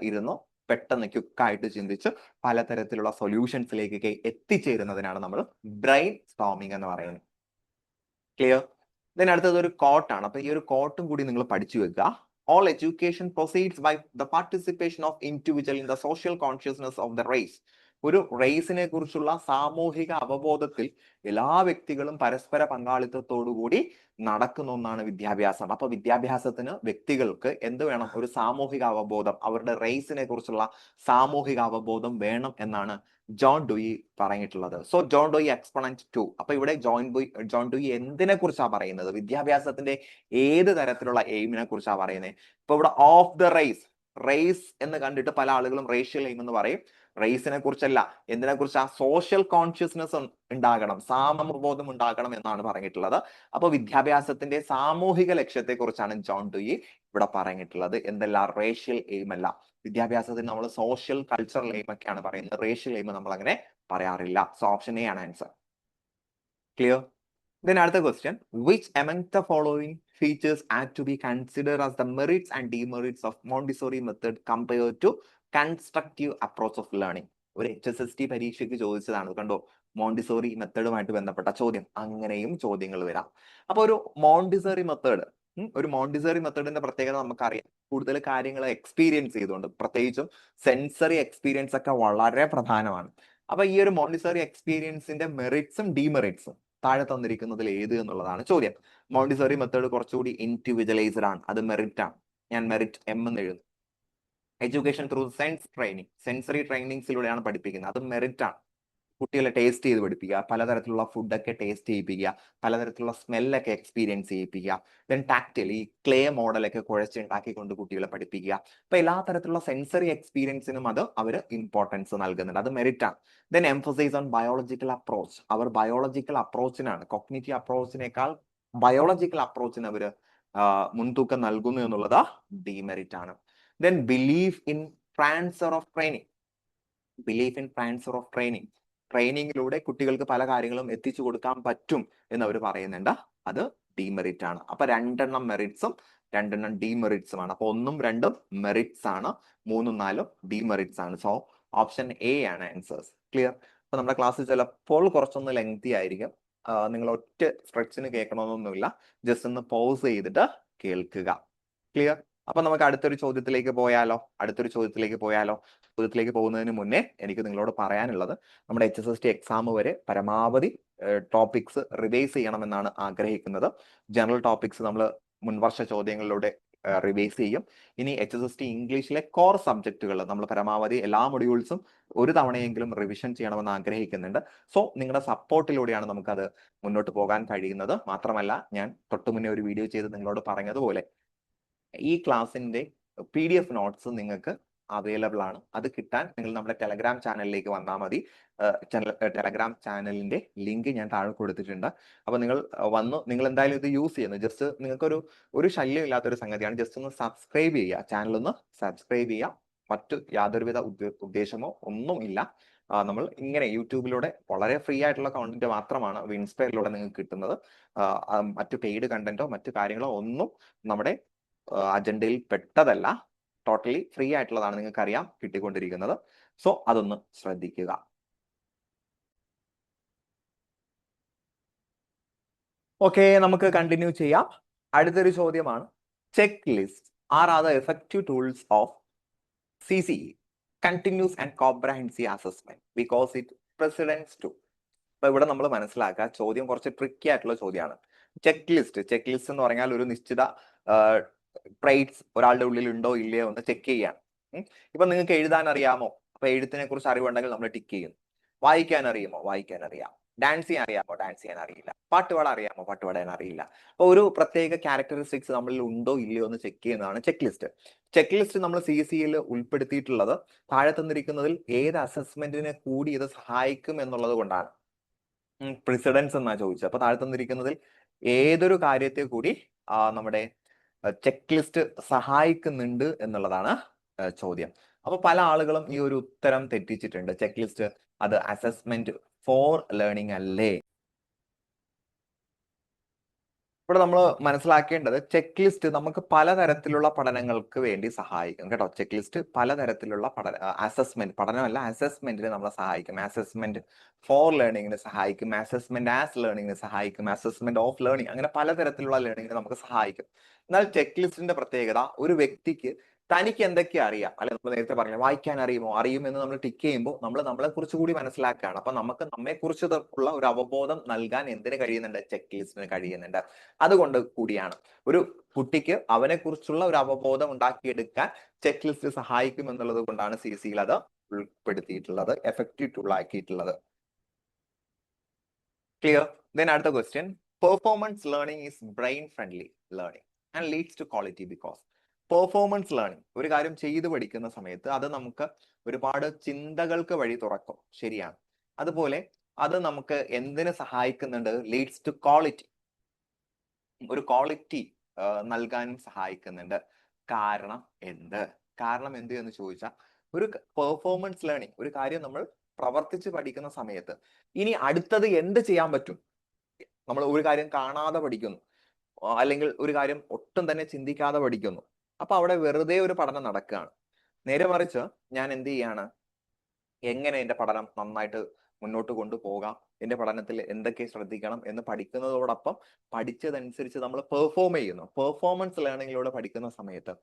ഇരുന്നു പെട്ടെന്ന് ക്വിക്കായിട്ട് ചിന്തിച്ച് പലതരത്തിലുള്ള സൊല്യൂഷൻസിലേക്ക് എത്തിച്ചേരുന്നതിനാണ് നമ്മൾ ബ്രെയിൻ സ്ട്രോമിംഗ് എന്ന് പറയുന്നത്. ക്ലിയർ? ദെൻ അടുത്തത് ഒരു കോട്ടാണ്. അപ്പൊ ഈ ഒരു കോട്ടും കൂടി നിങ്ങൾ പഠിച്ചു വെക്കുക. All education proceeds by the participation of individual in the social consciousness of the race. ഒരു റേസിനെ കുറിച്ചുള്ള സാമൂഹിക അവബോധത്തിൽ എല്ലാ വ്യക്തികളും പരസ്പര പങ്കാളിത്തത്തോടുകൂടി നടക്കുന്ന ഒന്നാണ് വിദ്യാഭ്യാസം. അപ്പൊ വിദ്യാഭ്യാസത്തിന് വ്യക്തികൾക്ക് എന്ത് വേണം? ഒരു സാമൂഹിക അവബോധം, അവരുടെ റേസിനെ കുറിച്ചുള്ള സാമൂഹിക അവബോധം വേണം എന്നാണ് ജോൺ ഡൂയി പറഞ്ഞിട്ടുള്ളത്. So John Dewey exponent 2. അപ്പൊ ഇവിടെ ജോൺ ഡൂയി എന്തിനെ കുറിച്ചാണ് പറയുന്നത്? വിദ്യാഭ്യാസത്തിന്റെ ഏത് തരത്തിലുള്ള എയിമിനെ കുറിച്ചാണ് പറയുന്നത്? ഇപ്പൊ ഇവിടെ ഓഫ് ദ റേസ് എന്ന് കണ്ടിട്ട് പല ആളുകളും റേഷ്യൽ എയിം എന്ന് പറയും. റേസിനെ കുറിച്ചല്ല, എന്തിനെ കുറിച്ച്? ആ സോഷ്യൽ കോൺഷ്യസ്നെസ് ഉണ്ടാകണം, സാമൂഹ്യബോധം ഉണ്ടാകണം എന്നാണ് പറഞ്ഞിട്ടുള്ളത്. അപ്പൊ വിദ്യാഭ്യാസത്തിന്റെ സാമൂഹിക ലക്ഷ്യത്തെ കുറിച്ചാണ് ജോൺ ഡുയി ഇവിടെ പറഞ്ഞിട്ടുള്ളത്. എന്തല്ല? റേഷ്യൽ എയിം അല്ല. വിദ്യാഭ്യാസത്തിന് നമ്മൾ സോഷ്യൽ കൾച്ചറൽ എയിം ഒക്കെയാണ് പറയുന്നത്, റേഷ്യൽ എയിം നമ്മൾ അങ്ങനെ പറയാറില്ല. സോ ഓപ്ഷൻ എ ആണ് ആൻസർ. ക്ലിയർ? Then അടുത്ത question, which among the following features are to be considered as the merits and demerits of Montessori method compared to constructive approach of learning? ഒരു HSST പരീക്ഷയ്ക്ക് ചോദിച്ചതാണ്, കണ്ടോ, Montessori മെത്തേഡുമായിട്ട് ബന്ധപ്പെട്ട ചോദ്യം. അങ്ങനെയും ചോദ്യങ്ങൾ വരാം. അപ്പൊ ഒരു മോണ്ടിസോറി മെത്തേഡിന്റെ പ്രത്യേകത നമുക്കറിയാം, കൂടുതൽ കാര്യങ്ങൾ എക്സ്പീരിയൻസ് ചെയ്തുകൊണ്ട്, പ്രത്യേകിച്ചും സെൻസറി എക്സ്പീരിയൻസ് ഒക്കെ വളരെ പ്രധാനമാണ്. അപ്പൊ ഈ ഒരു മോണ്ടിസോറി എക്സ്പീരിയൻസിന്റെ മെറിറ്റ്സും ഡീമെറിറ്റ്സും താഴെ തന്നിരിക്കുന്നതിൽ ഏത് എന്നുള്ളതാണ് ചോദ്യം. മോണ്ടിസോറി മെത്തേഡ് കുറച്ചുകൂടി ഇൻഡിവിജ്വലൈസ്ഡ് ആണ്, അത് മെറിറ്റ് ആണ്. ഞാൻ മെറിറ്റ് എം എന്ന് എഴുതുന്നു. Education through sense training, sensory ട്രെയിനിങ്സിലൂടെയാണ് പഠിപ്പിക്കുന്നത്, അത് മെറിറ്റ് ആണ്. കുട്ടികളെ ടേസ്റ്റ് ചെയ്ത് പഠിപ്പിക്കുക, പലതരത്തിലുള്ള ഫുഡൊക്കെ ടേസ്റ്റ് ചെയ്യിപ്പിക്കുക, പലതരത്തിലുള്ള സ്മെല്ലൊക്കെ എക്സ്പീരിയൻസ് ചെയ്യിപ്പിക്കുക. ദെൻ ടാക്റ്റിൽ ഈ ക്ലേ മോഡലൊക്കെ കുഴച്ചുണ്ടാക്കിക്കൊണ്ട് കുട്ടികളെ പഠിപ്പിക്കുക. അപ്പൊ എല്ലാ തരത്തിലുള്ള സെൻസറി എക്സ്പീരിയൻസിനും അത് അവർ ഇമ്പോർട്ടൻസ് നൽകുന്നുണ്ട്, അത് മെറിറ്റ് ആണ്. Then emphasise on biological approach, അവർ ബയോളജിക്കൽ അപ്രോച്ചിനാണ്, കോഗ്നിറ്റീവ് അപ്രോച്ചിനേക്കാൾ ബയോളജിക്കൽ അപ്രോച്ചിന് അവർ മുൻതൂക്കം നൽകുന്നു എന്നുള്ളത് ഡിമെറിറ്റ് ആണ്. Then belief in transfer of training, ട്രെയിനിങ്ങിലൂടെ കുട്ടികൾക്ക് പല കാര്യങ്ങളും എത്തിച്ചു കൊടുക്കാൻ പറ്റും എന്ന് അവർ പറയുന്നുണ്ട്, അത് ഡിമെറിറ്റ് ആണ്. അപ്പൊ 2 മെറിറ്റ്സും 2 ഡിമെറിറ്റ്സുമാണ്. അപ്പൊ 1ഉം 2ഉം മെറിറ്റ്സ് ആണ്, 3ഉം 4ഉം ഡിമെറിറ്റ്സ് ആണ്. സോ ഓപ്ഷൻ എ ആണ് ആൻസേഴ്സ്. ക്ലിയർ? അപ്പൊ നമ്മുടെ ക്ലാസ് ചിലപ്പോൾ കുറച്ചൊന്ന് ലെങ്തി ആയിരിക്കും, നിങ്ങൾ ഒറ്റ സ്ട്രെച്ചിന് കേൾക്കണമെന്നൊന്നുമില്ല, ജസ്റ്റ് ഒന്ന് പോസ് ചെയ്തിട്ട് കേൾക്കുക. ക്ലിയർ? അപ്പൊ നമുക്ക് അടുത്തൊരു ചോദ്യത്തിലേക്ക് പോയാലോ? ചോദ്യത്തിലേക്ക് പോകുന്നതിന് മുന്നേ എനിക്ക് നിങ്ങളോട് പറയാനുള്ളത്, നമ്മുടെ HSST എക്സാം വരെ പരമാവധി ടോപ്പിക്സ് റിവൈസ് ചെയ്യണമെന്നാണ് ആഗ്രഹിക്കുന്നത്. ജനറൽ ടോപ്പിക്സ് നമ്മൾ മുൻവർഷ ചോദ്യങ്ങളിലൂടെ റിവൈസ് ചെയ്യും. ഇനി HSST ഇംഗ്ലീഷിലെ കോർ സബ്ജക്റ്റുകൾ നമ്മൾ പരമാവധി എല്ലാ മൊഡ്യൂൾസും ഒരു തവണയെങ്കിലും റിവിഷൻ ചെയ്യണമെന്ന് ആഗ്രഹിക്കുന്നുണ്ട്. സോ നിങ്ങളുടെ സപ്പോർട്ടിലൂടെയാണ് നമുക്കത് മുന്നോട്ട് പോകാൻ കഴിയുന്നത്. മാത്രമല്ല, ഞാൻ തൊട്ടു മുന്നേ ഒരു വീഡിയോ ചെയ്ത് നിങ്ങളോട് പറഞ്ഞതുപോലെ ഈ ക്ലാസിന്റെ PDF നോട്ട്സ് നിങ്ങൾക്ക് അവൈലബിൾ ആണ്. അത് കിട്ടാൻ നിങ്ങൾ നമ്മുടെ ടെലഗ്രാം ചാനലിലേക്ക് വന്നാൽ മതി. ടെലഗ്രാം ചാനലിന്റെ ലിങ്ക് ഞാൻ താഴെ കൊടുത്തിട്ടുണ്ട്. അപ്പൊ നിങ്ങൾ എന്തായാലും ഇത് യൂസ് ചെയ്യുന്നു, ജസ്റ്റ് നിങ്ങൾക്കൊരു ശല്യം ഇല്ലാത്തൊരു സംഗതിയാണ്, ജസ്റ്റ് ഒന്ന് സബ്സ്ക്രൈബ് ചെയ്യുക, ചാനൽ ഒന്ന് സബ്സ്ക്രൈബ് ചെയ്യുക. മറ്റു യാതൊരുവിധ ഉദ്ദേശമോ ഒന്നും ഇല്ല. നമ്മൾ ഇങ്ങനെ യൂട്യൂബിലൂടെ വളരെ ഫ്രീ ആയിട്ടുള്ള കണ്ടന്റ് മാത്രമാണ് വിൻസ്പയറിലൂടെ നിങ്ങൾക്ക് കിട്ടുന്നത്. മറ്റു പെയ്ഡ് കണ്ടന്റോ മറ്റു കാര്യങ്ങളോ ഒന്നും നമ്മുടെ അജണ്ടയിൽ പെട്ടതല്ല, ടോട്ടലി ഫ്രീ ആയിട്ടുള്ളതാണ്, നിങ്ങൾക്ക് അറിയാം കിട്ടിക്കൊണ്ടിരിക്കുന്നത്. സോ അതൊന്ന് ശ്രദ്ധിക്കുക. ഓക്കെ, നമുക്ക് കണ്ടിന്യൂ ചെയ്യാം. അടുത്തൊരു ചോദ്യമാണ്, check list are the effective tools of CCE, continuous and comprehensive assessment, because it precedence to. അപ്പൊ ഇവിടെ നമ്മൾ മനസ്സിലാക്കുക, ചോദ്യം കുറച്ച് ട്രിക്കി ആയിട്ടുള്ള ചോദ്യമാണ്. ചെക്ക് ലിസ്റ്റ് എന്ന് പറഞ്ഞാൽ ഒരു നിശ്ചിത ട്രൈറ്റ്സ് ഒരാളുടെ ഉള്ളിൽ ഉണ്ടോ ഇല്ലയോ എന്ന് ചെക്ക് ചെയ്യാണ്. ഇപ്പൊ നിങ്ങൾക്ക് എഴുതാൻ അറിയാമോ? അപ്പൊ എഴുത്തിനെ കുറിച്ച് അറിവുണ്ടെങ്കിൽ നമ്മൾ ടിക്ക് ചെയ്യുന്നു. വായിക്കാൻ അറിയാമോ? വായിക്കാൻ അറിയാം. ഡാൻസ് ചെയ്യാൻ അറിയാമോ? ഡാൻസ് ചെയ്യാൻ അറിയില്ല. പാട്ട് പാടാൻ അറിയാമോ? പാട്ട് പാടാൻ അറിയില്ല. അപ്പൊ ഒരു പ്രത്യേക ക്യാരക്ടറിസ്റ്റിക്സ് നമ്മളിൽ ഉണ്ടോ ഇല്ലയോ എന്ന് ചെക്ക് ചെയ്യുന്നതാണ് ചെക്ക് ലിസ്റ്റ്. നമ്മൾ CCEയിൽ ഉൾപ്പെടുത്തിയിട്ടുള്ളത് താഴെ തന്നിരിക്കുന്നതിൽ ഏത് അസസ്മെന്റിനെ കൂടി ഇത് സഹായിക്കും എന്നുള്ളത് കൊണ്ടാണ്. പ്രിസിഡൻസ് എന്നാ ചോദിച്ചത്. അപ്പൊ താഴെ തന്നിരിക്കുന്നതിൽ ഏതൊരു കാര്യത്തെ കൂടി നമ്മുടെ ചെക്ക് ലിസ്റ്റ് സഹായിക്കുന്നുണ്ട് എന്നുള്ളതാണ് ചോദ്യം. അപ്പൊ പല ആളുകളും ഈ ഒരു ഉത്തരം തെറ്റിച്ചിട്ടുണ്ട്. ചെക്ക് ലിസ്റ്റ് അത് അസസ്മെന്റ് ഫോർ ലേണിംഗ് അല്ലേ? ഇവിടെ നമ്മൾ മനസ്സിലാക്കേണ്ടത്, ചെക്ക് ലിസ്റ്റ് നമുക്ക് പലതരത്തിലുള്ള പഠനങ്ങൾക്ക് വേണ്ടി സഹായിക്കും കേട്ടോ. ചെക്ക് ലിസ്റ്റ് പലതരത്തിലുള്ള പഠനമല്ല അസസ്മെന്റിന് നമ്മളെ സഹായിക്കും. അസസ്മെന്റ് ഫോർ ലേണിംഗിന് സഹായിക്കും, അസസ്മെന്റ് ആസ് ലേണിംഗിന് സഹായിക്കും, അസസ്മെന്റ് ഓഫ് ലേണിംഗ്, അങ്ങനെ പലതരത്തിലുള്ള ലേണിംഗിന് നമുക്ക് സഹായിക്കും. എന്നാൽ ചെക്ക് ലിസ്റ്റിന്റെ പ്രത്യേകത, ഒരു വ്യക്തിക്ക് തനിക്ക് എന്തൊക്കെ അറിയാം, അല്ലെ നമ്മൾ നേരത്തെ പറഞ്ഞ വായിക്കാൻ അറിയുമെന്ന് നമ്മൾ ടിക്ക് ചെയ്യുമ്പോൾ നമ്മൾ നമ്മളെ കുറിച്ച് കൂടി മനസ്സിലാക്കുകയാണ്. അപ്പൊ നമുക്ക് നമ്മെ കുറിച്ച് ഉള്ള ഒരു അവബോധം നൽകാൻ എന്തിന് കഴിയുന്നുണ്ട്? ചെക്ക് ലിസ്റ്റിന് കഴിയുന്നുണ്ട്. അതുകൊണ്ട് കൂടിയാണ് ഒരു കുട്ടിക്ക് അവനെ കുറിച്ചുള്ള ഒരു അവബോധം ഉണ്ടാക്കിയെടുക്കാൻ ചെക്ക് ലിസ്റ്റ് സഹായിക്കും എന്നുള്ളത് കൊണ്ടാണ് CCEയിൽ അത് ഉൾപ്പെടുത്തിയിട്ടുള്ളത്, എഫക്റ്റീവ് ടൂൾ ആക്കിയിട്ടുള്ളത്. ക്ലിയർ? ദെൻ അടുത്ത question, performance learning is brain friendly learning and leads to quality because. Performance learning, ഒരു കാര്യം ചെയ്തു പഠിക്കുന്ന സമയത്ത് അത് നമുക്ക് ഒരുപാട് ചിന്തകൾക്ക് വഴി തുറക്കും, ശരിയാണ്. അതുപോലെ അത് നമുക്ക് എന്തിനു സഹായിക്കുന്നുണ്ട്? ലീഡ്സ് ടു ക്വാളിറ്റി, ഒരു ക്വാളിറ്റി നൽകാനും സഹായിക്കുന്നുണ്ട്. കാരണം എന്ത്? കാരണം എന്ത് എന്ന് ചോദിച്ചാൽ, ഒരു പെർഫോമൻസ് ലേണിംഗ്, ഒരു കാര്യം നമ്മൾ പ്രവർത്തിച്ച് പഠിക്കുന്ന സമയത്ത് ഇനി അടുത്തത് എന്ത് ചെയ്യാൻ പറ്റും? നമ്മൾ ഒരു കാര്യം കാണാതെ പഠിക്കുന്നു, അല്ലെങ്കിൽ ഒരു കാര്യം ഒട്ടും തന്നെ ചിന്തിക്കാതെ പഠിക്കുന്നു. അപ്പൊ അവിടെ വെറുതെ ഒരു പഠനം നടക്കുകയാണ്. നേരെ മറിച്ച് ഞാൻ എന്ത് ചെയ്യാണ്? എങ്ങനെ എന്റെ പഠനം നന്നായിട്ട് മുന്നോട്ട് കൊണ്ടുപോകാം, എന്റെ പഠനത്തിൽ എന്തൊക്കെ ശ്രദ്ധിക്കണം എന്ന് പഠിക്കുന്നതോടൊപ്പം പഠിച്ചതനുസരിച്ച് നമ്മൾ പെർഫോം ചെയ്യുന്നു. പെർഫോമൻസ് ലേണിംഗിലൂടെ പഠിക്കുന്ന സമയത്ത്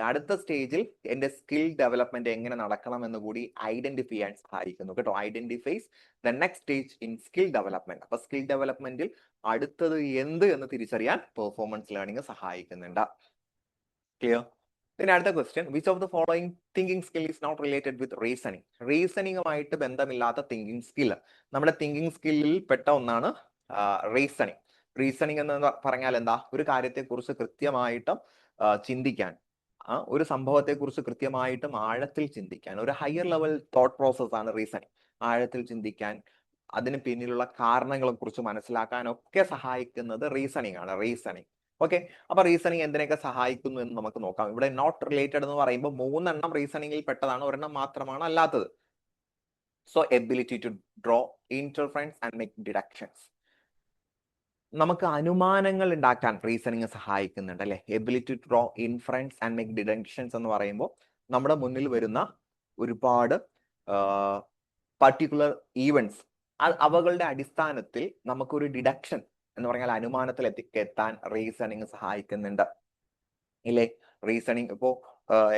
അടുത്ത സ്റ്റേജിൽ എന്റെ സ്കിൽ ഡെവലപ്മെന്റ് എങ്ങനെ നടക്കണം എന്ന് കൂടി ഐഡന്റിഫൈ ചെയ്യാൻ സഹായിക്കുന്നു കേട്ടോ. Identifies the next stage in skill development. അപ്പൊ സ്കിൽ ഡെവലപ്മെന്റിൽ അടുത്തത് എന്ത് എന്ന് തിരിച്ചറിയാൻ പെർഫോമൻസ് ലേണിംഗ് സഹായിക്കുന്നുണ്ട്. ക്ലിയർ? പിന്നെ അടുത്ത question, which of the following thinking skill is not related with reasoning? റീസണിങ്ങുമായിട്ട് ബന്ധമില്ലാത്ത തിങ്കിങ് സ്കിൽ. നമ്മുടെ തിങ്കിങ് സ്കില്ലിൽ പെട്ട ഒന്നാണ് റീസണിങ്. റീസണിങ് എന്ന് പറഞ്ഞാൽ എന്താ? ഒരു കാര്യത്തെക്കുറിച്ച് കൃത്യമായിട്ടും ചിന്തിക്കാൻ, ഒരു സംഭവത്തെക്കുറിച്ച് കൃത്യമായിട്ടും ആഴത്തിൽ ചിന്തിക്കാൻ, ഒരു ഹയർ ലെവൽ തോട്ട് പ്രോസസ് ആണ് റീസണിങ്. ആഴത്തിൽ ചിന്തിക്കാൻ, അതിന് പിന്നിലുള്ള കാരണങ്ങളെ കുറിച്ച് മനസ്സിലാക്കാൻ ഒക്കെ സഹായിക്കുന്നത് റീസണിങ് ആണ്. റീസണിങ്. ഓക്കെ, അപ്പൊ റീസണിങ് എന്തിനൊക്കെ സഹായിക്കുന്നു എന്ന് നമുക്ക് നോക്കാം. ഇവിടെ നോട്ട് റിലേറ്റഡ് എന്ന് പറയുമ്പോൾ 3 റീസണിങ്ങിൽ പെട്ടതാണ്, ഒരെണ്ണം മാത്രമാണ് അല്ലാത്തത്. So ability to draw interference and make deductions. നമുക്ക് അനുമാനങ്ങൾ ഉണ്ടാക്കാൻ റീസണിങ് സഹായിക്കുന്നുണ്ട് അല്ലെ. Ability to draw inference and make deductions എന്ന് പറയുമ്പോൾ നമ്മുടെ മുന്നിൽ വരുന്ന ഒരുപാട് പർട്ടിക്കുലർ ഈവൻസ്, അവകളുടെ അടിസ്ഥാനത്തിൽ നമുക്കൊരു ഡിഡക്ഷൻ എന്ന് പറഞ്ഞാൽ അനുമാനത്തിൽ എത്താൻ റീസണിങ് സഹായിക്കുന്നുണ്ട് ഇല്ലേ. റീസണിങ് ഇപ്പോ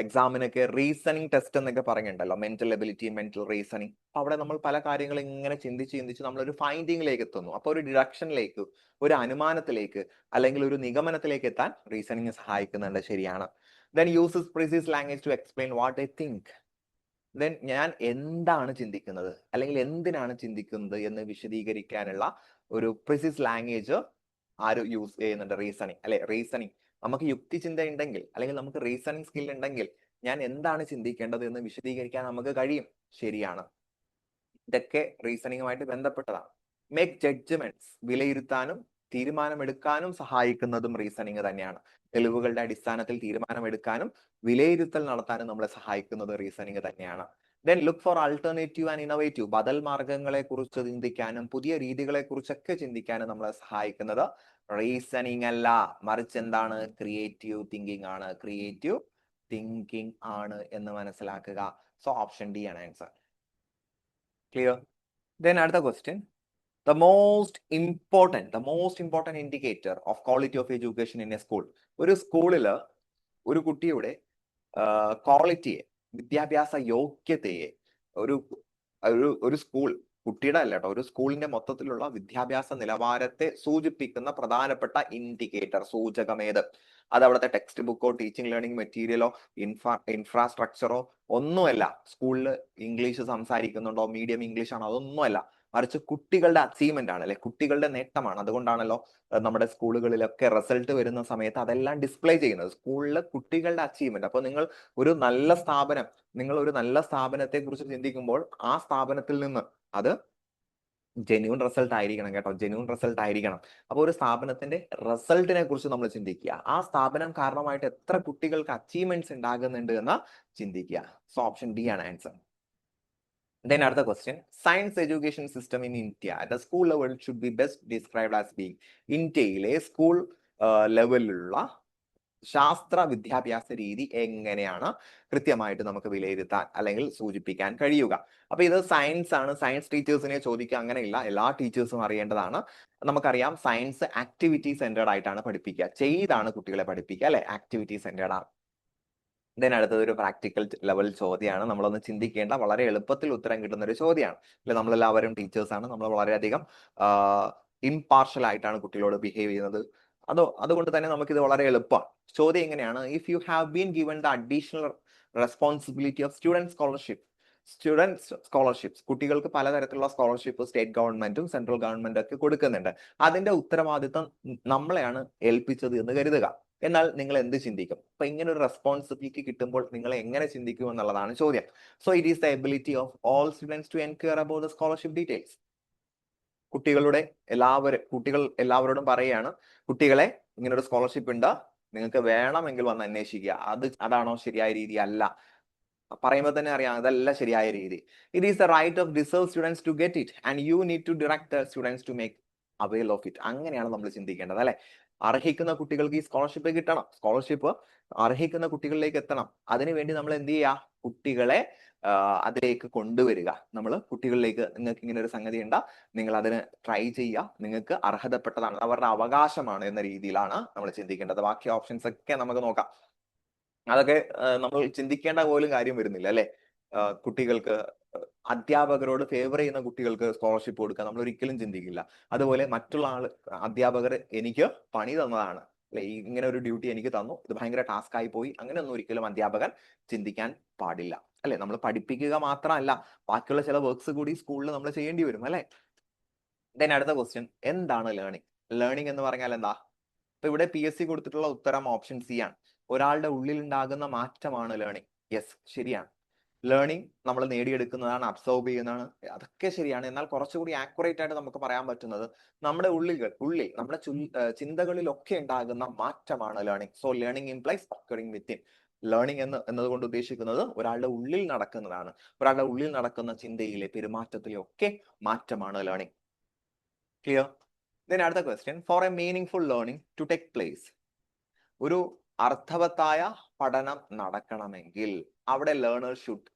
എക്സാമിനൊക്കെ റീസണിങ് ടെസ്റ്റ് എന്നൊക്കെ പറയുന്നുണ്ടല്ലോ, മെന്റൽ എബിലിറ്റി, മെന്റൽ റീസണിങ്. അവിടെ നമ്മൾ പല കാര്യങ്ങൾ ഇങ്ങനെ ചിന്തിച്ച് നമ്മൾ ഒരു ഫൈൻഡിങ്ങിലേക്ക് എത്തുന്നു. അപ്പൊ ഒരു ഡിഡക്ഷനിലേക്ക്, ഒരു അനുമാനത്തിലേക്ക്, അല്ലെങ്കിൽ ഒരു നിഗമനത്തിലേക്ക് എത്താൻ റീസണിങ് സഹായിക്കുന്നുണ്ട്, ശരിയാണ്. Then uses precise language to explain what I think. Then ഞാൻ എന്താണ് ചിന്തിക്കുന്നത്, അല്ലെങ്കിൽ എന്തിനാണ് ചിന്തിക്കുന്നത് എന്ന് വിശദീകരിക്കാനുള്ള ഒരു പ്രിസൈസ് ലാംഗ്വേജ് ആര് യൂസ് ചെയ്യുന്നുണ്ട്? റീസണിങ് അല്ലെ. റീസണിങ്, നമുക്ക് യുക്തിചിന്ത ഉണ്ടെങ്കിൽ, അല്ലെങ്കിൽ നമുക്ക് റീസണിങ് സ്കിൽ ഉണ്ടെങ്കിൽ ഞാൻ എന്താണ് ചിന്തിക്കേണ്ടത് എന്ന് വിശദീകരിക്കാൻ നമുക്ക് കഴിയും, ശരിയാണ്. ഇതൊക്കെ റീസണിങ്ങുമായിട്ട് ബന്ധപ്പെട്ടതാണ്. മേക്ക് ജഡ്ജ്മെന്റ്സ്, വിലയിരുത്താനും തീരുമാനമെടുക്കാനും സഹായിക്കുന്നതും റീസണിങ് തന്നെയാണ്. തെളിവുകളുടെ അടിസ്ഥാനത്തിൽ തീരുമാനമെടുക്കാനും വിലയിരുത്തൽ നടത്താനും നമ്മളെ സഹായിക്കുന്നത് റീസണിങ് തന്നെയാണ്. Then look for alternative and innovative. ബദൽ മാർഗങ്ങളെ കുറിച്ച് ചിന്തിക്കാനും പുതിയ രീതികളെ കുറിച്ചൊക്കെ ചിന്തിക്കാനും നമ്മളെ സഹായിക്കുന്നത് റീസണിങ് അല്ല, മറിച്ച് എന്താണ്? ക്രിയേറ്റീവ് തിങ്കിങ് ആണ്. ക്രിയേറ്റീവ് തിങ്കിങ് ആണ് എന്ന് മനസ്സിലാക്കുക. സോ ഓപ്ഷൻ ഡി ആണ് ആൻസർ. ക്ലിയർ? ദെൻ അടുത്ത question, the most important indicator of quality of education in a school. ഒരു സ്കൂളില് ഒരു കുട്ടിയുടെ ക്വാളിറ്റിയെ, വിദ്യാഭ്യാസ യോഗ്യതയെ, ഒരു സ്കൂൾ, കുട്ടിയുടെ അല്ല കേട്ടോ, ഒരു സ്കൂളിന്റെ മൊത്തത്തിലുള്ള വിദ്യാഭ്യാസ നിലവാരത്തെ സൂചിപ്പിക്കുന്ന പ്രധാനപ്പെട്ട ഇൻഡിക്കേറ്റർ, സൂചകമേത്? അത് അവിടുത്തെ ടെക്സ്റ്റ് ബുക്കോ ടീച്ചിങ് ലേണിംഗ് മെറ്റീരിയലോ ഇൻഫ്രാസ്ട്രക്ചറോ ഒന്നുമല്ല. സ്കൂളിൽ ഇംഗ്ലീഷ് സംസാരിക്കുന്നുണ്ടോ, മീഡിയം ഇംഗ്ലീഷ് ആണോ, അതൊന്നുമല്ല. മറിച്ച് കുട്ടികളുടെ അച്ചീവ്മെന്റ് ആണ് അല്ലെ, കുട്ടികളുടെ നേട്ടമാണ്. അതുകൊണ്ടാണല്ലോ നമ്മുടെ സ്കൂളുകളിലൊക്കെ റിസൾട്ട് വരുന്ന സമയത്ത് അതെല്ലാം ഡിസ്പ്ലേ ചെയ്യുന്നത്, സ്കൂളിലെ കുട്ടികളുടെ അച്ചീവ്മെന്റ്. അപ്പൊ നിങ്ങൾ ഒരു നല്ല സ്ഥാപനത്തെ കുറിച്ച് ചിന്തിക്കുമ്പോൾ ആ സ്ഥാപനത്തിൽ നിന്ന് അത് ജെന്യൂൻ റിസൾട്ട് ആയിരിക്കണം കേട്ടോ, ജെന്യൂൻ റിസൾട്ട് ആയിരിക്കണം. അപ്പൊ ഒരു സ്ഥാപനത്തിന്റെ റിസൾട്ടിനെ കുറിച്ച് നമ്മൾ ചിന്തിക്കുക, ആ സ്ഥാപനം കാരണമായിട്ട് എത്ര കുട്ടികൾക്ക് അച്ചീവ്മെന്റ്സ് ഉണ്ടാകുന്നുണ്ട് എന്ന് ചിന്തിക്കുക. സോ ഓപ്ഷൻ ഡി ആണ് answer. Then another question, science education system in India at the school level should be best described as being. ഇന്ത്യയിലെ സ്കൂൾ ലെവലിലുള്ള ശാസ്ത്ര വിദ്യാഭ്യാസ രീതി എങ്ങനെയാണ് കൃത്യമായിട്ട് നമുക്ക് വിലയിരുത്താൻ അല്ലെങ്കിൽ സൂചിപ്പിക്കാൻ കഴിയുക? അപ്പൊ ഇത് സയൻസ് ആണ്. സയൻസ് ടീച്ചേഴ്സിനെ ചോദിക്കുക അങ്ങനെയില്ല, എല്ലാ ടീച്ചേഴ്സും അറിയേണ്ടതാണ്. നമുക്കറിയാം സയൻസ് ആക്ടിവിറ്റി സെന്റേർഡ് ആയിട്ടാണ് പഠിപ്പിക്കുക, ചെയ്താണ് കുട്ടികളെ പഠിപ്പിക്കുക അല്ലെ, ആക്ടിവിറ്റി സെന്റേർഡ് ആണ്. ദെൻ അടുത്തത് ഒരു പ്രാക്ടിക്കൽ ലെവൽ ചോദ്യമാണ്. നമ്മളൊന്ന് ചിന്തിക്കേണ്ട, വളരെ എളുപ്പത്തിൽ ഉത്തരം കിട്ടുന്ന ഒരു ചോദ്യമാണ് അല്ലെ. നമ്മളെല്ലാവരും ടീച്ചേഴ്സാണ്, നമ്മൾ വളരെയധികം ഇംപാർഷ്യൽ ആയിട്ടാണ് കുട്ടികളോട് ബിഹേവ് ചെയ്യുന്നത്. അതുകൊണ്ട് തന്നെ നമുക്കിത് വളരെ എളുപ്പമാണ്. ചോദ്യം എങ്ങനെയാണ്? If you have been given the additional responsibility of student scholarships, കുട്ടികൾക്ക് പലതരത്തിലുള്ള സ്കോളർഷിപ്പ് സ്റ്റേറ്റ് ഗവൺമെന്റും സെൻട്രൽ ഗവൺമെന്റും ഒക്കെ കൊടുക്കുന്നുണ്ട്. അതിന്റെ ഉത്തരവാദിത്തം നമ്മളെയാണ് ഏൽപ്പിച്ചത് എന്ന് കരുതുക. എന്നാൽ നിങ്ങൾ എന്ത് ചിന്തിക്കും? അപ്പൊ ഇങ്ങനെ ഒരു റെസ്പോൺസിബിലിറ്റി കിട്ടുമ്പോൾ നിങ്ങൾ എങ്ങനെ ചിന്തിക്കും എന്നുള്ളതാണ് ചോദ്യം. So it is the ability of all students to enquire about the scholarship details. കുട്ടികൾ എല്ലാവരോടും പറയുകയാണ്, കുട്ടികളെ ഇങ്ങനെ ഒരു സ്കോളർഷിപ്പ് ഉണ്ട്, നിങ്ങൾക്ക് വേണമെങ്കിൽ വന്ന് അന്വേഷിക്കുക. അതാണോ ശരിയായ രീതി? അല്ല. പറയുമ്പോൾ തന്നെ അറിയാം അതല്ല ശരിയായ രീതി. It is the right of deserve students to get it and you need to direct the students to make avail of it. അങ്ങനെയാണ് നമ്മൾ ചിന്തിക്കേണ്ടത്, അല്ലെ? അർഹിക്കുന്ന കുട്ടികൾക്ക് ഈ സ്കോളർഷിപ്പ് കിട്ടണം, സ്കോളർഷിപ്പ് അർഹിക്കുന്ന കുട്ടികളിലേക്ക് എത്തണം. അതിനുവേണ്ടി നമ്മൾ എന്ത് ചെയ്യുക? കുട്ടികളെ അതിലേക്ക് കൊണ്ടുവരിക. നമ്മൾ കുട്ടികളിലേക്ക്, നിങ്ങൾക്ക് ഇങ്ങനെ ഒരു സംഗതി ഉണ്ട്, നിങ്ങൾ അതിന് ട്രൈ ചെയ്യുക, നിങ്ങൾക്ക് അർഹതപ്പെട്ടതാണ്, അവരുടെ അവകാശമാണ് എന്ന രീതിയിലാണ് നമ്മൾ ചിന്തിക്കേണ്ടത്. ബാക്കി ഓപ്ഷൻസ് ഒക്കെ നമുക്ക് നോക്കാം. അതൊക്കെ നമ്മൾ ചിന്തിക്കേണ്ട പോലും കാര്യം വരുന്നില്ല, അല്ലെ? കുട്ടികൾക്ക്, അധ്യാപകരോട് ഫേവർ ചെയ്യുന്ന കുട്ടികൾക്ക് സ്കോളർഷിപ്പ് കൊടുക്കുക നമ്മൾ ഒരിക്കലും ചിന്തിക്കില്ല. അതുപോലെ മറ്റുള്ള അധ്യാപകർ എനിക്ക് പണി തന്നതാണ്, അല്ലെ, ഇങ്ങനെ ഒരു ഡ്യൂട്ടി എനിക്ക് തന്നു, ഇത് ഭയങ്കര ടാസ്ക് ആയി പോയി, അങ്ങനെയൊന്നും ഒരിക്കലും അധ്യാപകൻ ചിന്തിക്കാൻ പാടില്ല, അല്ലെ? നമ്മൾ പഠിപ്പിക്കുക മാത്രമല്ല, ബാക്കിയുള്ള ചില വർക്ക്സ് കൂടി സ്കൂളിൽ നമ്മൾ ചെയ്യേണ്ടി വരും, അല്ലെ? ദെൻ അടുത്ത ക്വസ്റ്റ്യൻ, എന്താണ് ലേണിംഗ്? ലേണിംഗ് എന്ന് പറഞ്ഞാൽ എന്താ? ഇപ്പൊ ഇവിടെ PSC കൊടുത്തിട്ടുള്ള ഉത്തരം ഓപ്ഷൻ സി ആണ്. ഒരാളുടെ ഉള്ളിൽ ഉണ്ടാകുന്ന മാറ്റമാണ് ലേണിംഗ്. യെസ്, ശരിയാണ്. ലേണിംഗ് നമ്മൾ നേടിയെടുക്കുന്നതാണ്, അബ്സോർബ് ചെയ്യുന്നതാണ്, അതൊക്കെ ശരിയാണ്. എന്നാൽ കുറച്ചുകൂടി ആക്യുറേറ്റ് ആയിട്ട് നമുക്ക് പറയാൻ പറ്റുന്നത് നമ്മുടെ ഉള്ളിൽ നമ്മുടെ ചിന്തകളിലൊക്കെ ഉണ്ടാകുന്ന മാറ്റമാണ് learning. So learning implies occurring within. Learning എന്നതുകൊണ്ട് ഉദ്ദേശിക്കുന്നത് ഒരാളുടെ ഉള്ളിൽ നടക്കുന്നതാണ്. ഒരാളുടെ ഉള്ളിൽ നടക്കുന്ന ചിന്തയിലെ, പെരുമാറ്റത്തിലെ ഒക്കെ മാറ്റമാണ് ലേണിംഗ്. ക്ലിയർ? ദെൻ അടുത്ത question, for a meaning learning to take place. ഒരു അർത്ഥവത്തായ പഠനം നടക്കണമെങ്കിൽ അവിടെ ലേണർ ഷുഡ്,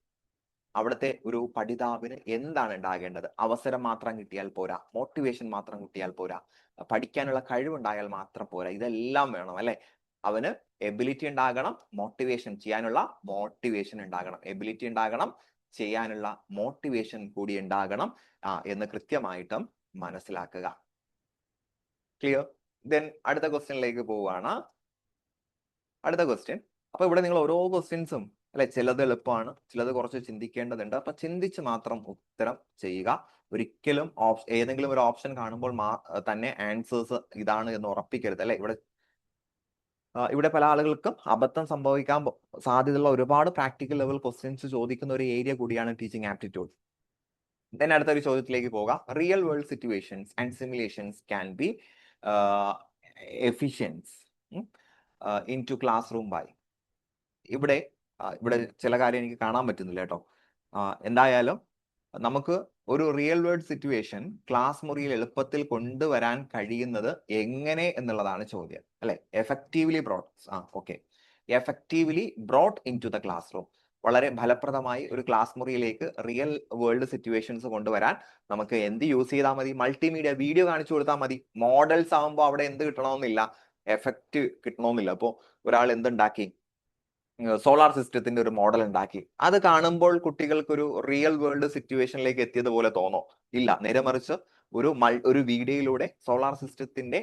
അവിടുത്തെ ഒരു പഠിതാവിന് എന്താണ് ഉണ്ടാകേണ്ടത്? അവസരം മാത്രം കിട്ടിയാൽ പോരാ, മോട്ടിവേഷൻ മാത്രം കിട്ടിയാൽ പോരാ, പഠിക്കാനുള്ള കഴിവുണ്ടായാൽ മാത്രം പോരാ, ഇതെല്ലാം വേണം, അല്ലെ? അവന് എബിലിറ്റി ഉണ്ടാകണം, മോട്ടിവേഷൻ ചെയ്യാനുള്ള മോട്ടിവേഷൻ ഉണ്ടാകണം. എബിലിറ്റി ഉണ്ടാകണം, ചെയ്യാനുള്ള മോട്ടിവേഷൻ കൂടി ഉണ്ടാകണം എന്ന് കൃത്യമായിട്ടും മനസ്സിലാക്കുക. ക്ലിയർ? ദെൻ അടുത്ത ക്വസ്റ്റ്യനിലേക്ക് പോവുകയാണ്. അടുത്ത ക്വസ്റ്റ്യൻ, അപ്പൊ ഇവിടെ നിങ്ങൾ ഓരോ ക്വസ്റ്റ്യൻസും, അല്ലെ, ചിലത് എളുപ്പമാണ്, ചിലത് കുറച്ച് ചിന്തിക്കേണ്ടതുണ്ട്. അപ്പൊ ചിന്തിച്ച് മാത്രം ഉത്തരം ചെയ്യുക. ഒരിക്കലും ഏതെങ്കിലും ഒരു ഓപ്ഷൻ കാണുമ്പോൾ തന്നെ ആൻസേഴ്സ് ഇതാണ് എന്ന് ഉറപ്പിക്കരുത്, അല്ലെ? ഇവിടെ പല ആളുകൾക്കും അബദ്ധം സംഭവിക്കാൻ സാധ്യതയുള്ള ഒരുപാട് പ്രാക്ടിക്കൽ ലെവൽ ക്വസ്റ്റ്യൻസ് ചോദിക്കുന്ന ഒരു ഏരിയ കൂടിയാണ് ടീച്ചിങ് ആപ്റ്റിറ്റ്യൂഡ്. ദെൻ അടുത്തൊരു ചോദ്യത്തിലേക്ക് പോകാം. Real world situations and simulations can be efficiency into classroom by. ഇവിടെ ചില കാര്യം എനിക്ക് കാണാൻ പറ്റുന്നില്ല കേട്ടോ. എന്തായാലും നമുക്ക് ഒരു റിയൽ വേൾഡ് സിറ്റുവേഷൻ ക്ലാസ് മുറിയിൽ എളുപ്പത്തിൽ കൊണ്ടുവരാൻ കഴിയുന്നത് എങ്ങനെ എന്നുള്ളതാണ് ചോദ്യം, അല്ലെ? Effectively brought into the classroom. വളരെ ഫലപ്രദമായി ഒരു ക്ലാസ് മുറിയിലേക്ക് റിയൽ വേൾഡ് സിറ്റുവേഷൻസ് കൊണ്ടുവരാൻ നമുക്ക് എന്ത് യൂസ് ചെയ്താൽ മതി? മൾട്ടിമീഡിയ വീഡിയോ കാണിച്ചു കൊടുത്താൽ മതി. മോഡൽസ് ആകുമ്പോൾ അവിടെ എന്ത് കിട്ടണമെന്നില്ല, എഫക്റ്റ് കിട്ടണമെന്നില്ല. അപ്പോൾ ഒരാൾ എന്തുണ്ടാക്കി, സോളാർ സിസ്റ്റത്തിന്റെ ഒരു മോഡൽ ഉണ്ടാക്കി, അത് കാണുമ്പോൾ കുട്ടികൾക്ക് ഒരു റിയൽ വേൾഡ് സിറ്റുവേഷനിലേക്ക് എത്തിയതുപോലെ തോന്നോ? ഇല്ല. നേരെ മറിച്ച് ഒരു വീഡിയോയിലൂടെ സോളാർ സിസ്റ്റത്തിന്റെ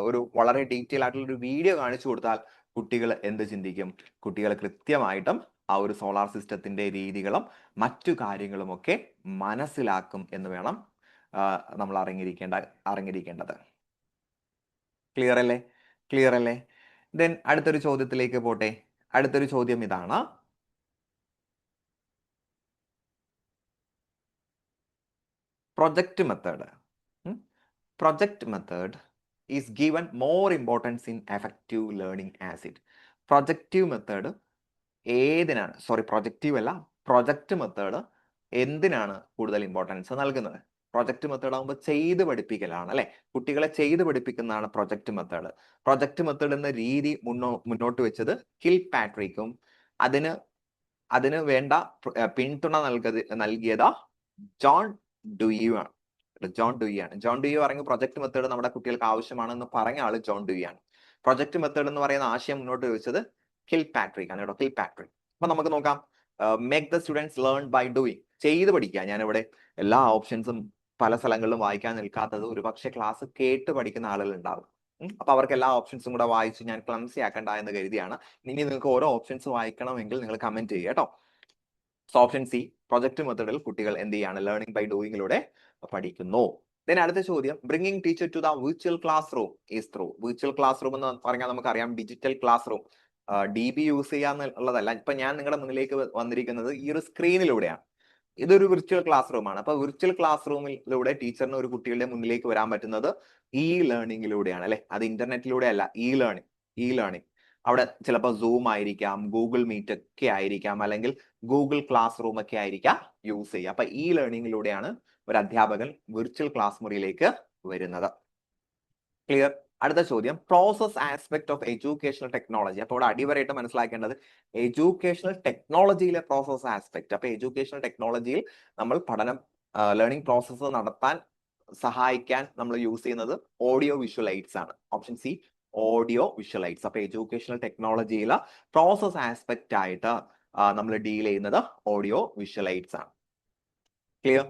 ഒരു വളരെ ഡീറ്റെയിൽ ആയിട്ടുള്ള ഒരു വീഡിയോ കാണിച്ചു കൊടുത്താൽ കുട്ടികൾ എന്ത് ചിന്തിക്കും? കുട്ടികൾ കൃത്യമായിട്ടും ആ ഒരു സോളാർ സിസ്റ്റത്തിന്റെ രീതികളും മറ്റു കാര്യങ്ങളും ഒക്കെ മനസ്സിലാക്കും എന്ന് വേണം നമ്മൾ അറിഞ്ഞിരിക്കേണ്ടത്. ക്ലിയർ അല്ലേ? ദെൻ അടുത്തൊരു ചോദ്യത്തിലേക്ക് പോട്ടെ. അടുത്തൊരു ചോദ്യം ഇതാണ്. Project method is given more importance in effective learning as it. Project method എന്തിനാണ് കൂടുതൽ ഇമ്പോർട്ടൻസ് നൽകുന്നത്? പ്രൊജക്റ്റ് മെത്തേഡ് ആകുമ്പോൾ ചെയ്ത് പഠിപ്പിക്കലാണ്, അല്ലെ? കുട്ടികളെ ചെയ്ത് പഠിപ്പിക്കുന്നതാണ് പ്രൊജക്റ്റ് മെത്തേഡ് എന്ന രീതി മുന്നോട്ട് വെച്ചത് കിൽപാട്രിക്കും അതിന് വേണ്ട പിന്തുണ നൽകിയത് ജോൺ ഡുയി ആണ്. ജോൺ ഡുയി പറഞ്ഞ പ്രൊജക്ട് മെത്തേഡ് നമ്മുടെ കുട്ടികൾക്ക് ആവശ്യമാണെന്ന് പറഞ്ഞ ആള് ജോൺ ഡുയി ആണ്. പ്രൊജക്ട് മെത്തേഡ് എന്ന് പറയുന്ന ആശയം മുന്നോട്ട് വെച്ചത് കിൽപാട്രിക് ആണ് കേട്ടോ, കിൽപാട്രിക്. അപ്പൊ നമുക്ക് നോക്കാം. Make the students learn by doing. ചെയ്ത് പഠിക്കുക. ഞാനിവിടെ എല്ലാ ഓപ്ഷൻസും പല സ്ഥലങ്ങളിലും വായിക്കാൻ നിൽക്കാത്തത് ഒരുപക്ഷെ ക്ലാസ് കേട്ട് പഠിക്കുന്ന ആളുകൾ ഉണ്ടാവും. അപ്പൊ അവർക്ക് എല്ലാ ഓപ്ഷൻസും കൂടെ വായിച്ച് ഞാൻ ക്ലംസി ആക്കണ്ട എന്ന് കരുതിയാണ്. ഇനി നിങ്ങൾക്ക് ഓരോ ഓപ്ഷൻസ് വായിക്കണമെങ്കിൽ നിങ്ങൾ കമന്റ് ചെയ്യുക കേട്ടോ. സോ ഓപ്ഷൻ സി, പ്രൊജക്ട് മെത്തേഡിൽ കുട്ടികൾ എന്ത് ചെയ്യാണ്? ലേണിംഗ് ബൈ ഡൂയിങ്ങിലൂടെ പഠിക്കുന്നു. ദെൻ അടുത്ത ചോദ്യം, bringing teacher to the virtual classroom is through. Virtual classroom എന്ന് പറഞ്ഞാൽ നമുക്കറിയാം digital classroom, DB use ചെയ്യാന്നുള്ളതല്ല. ഇപ്പൊ ഞാൻ നിങ്ങളുടെ മുന്നിലേക്ക് വന്നിരിക്കുന്നത് ഈ ഒരു സ്ക്രീനിലൂടെയാണ്. ഇതൊരു വിർച്വൽ ക്ലാസ് റൂം ആണ്. അപ്പൊ വിർച്വൽ ക്ലാസ് റൂമിലൂടെ ടീച്ചറിന് ഒരു കുട്ടികളുടെ മുന്നിലേക്ക് വരാൻ പറ്റുന്നത് ഇ ലേണിംഗിലൂടെയാണ്, അല്ലെ? അത് ഇന്റർനെറ്റിലൂടെ അല്ല, ഇ ലേണിംഗ്. അവിടെ ചിലപ്പോൾ സൂം ആയിരിക്കാം, ഗൂഗിൾ മീറ്റ് ഒക്കെ ആയിരിക്കാം, അല്ലെങ്കിൽ ഗൂഗിൾ ക്ലാസ് റൂം ഒക്കെ ആയിരിക്കാം യൂസ് ചെയ്യുക. അപ്പൊ ഇ ലേണിംഗിലൂടെയാണ് ഒരു അധ്യാപകൻ വിർച്വൽ ക്ലാസ് മുറിയിലേക്ക് വരുന്നത്. ക്ലിയർ? അടുത്ത ചോദ്യം, process aspect of educational technology. അപ്പൊ ഇവിടെ അടിവരായിട്ട് മനസ്സിലാക്കേണ്ടത് എഡ്യൂക്കേഷണൽ ടെക്നോളജിയിലെ പ്രോസസ് ആസ്പെക്ട്. അപ്പൊ എഡ്യൂക്കേഷണൽ ടെക്നോളജിയിൽ നമ്മൾ പഠനം, ലേണിംഗ് പ്രോസസ്സ് നടത്താൻ സഹായിക്കാൻ നമ്മൾ യൂസ് ചെയ്യുന്നത് ഓഡിയോ വിഷ്വൽ എയ്ഡ്സ് ആണ്. Option C, audio visual aids. അപ്പൊ എഡ്യൂക്കേഷണൽ ടെക്നോളജിയിലെ പ്രോസസ് ആസ്പെക്ട് ആയിട്ട് നമ്മൾ ഡീൽ ചെയ്യുന്നത് ഓഡിയോ വിഷ്വൽ എയ്ഡ്സ് ആണ്. ക്ലിയർ?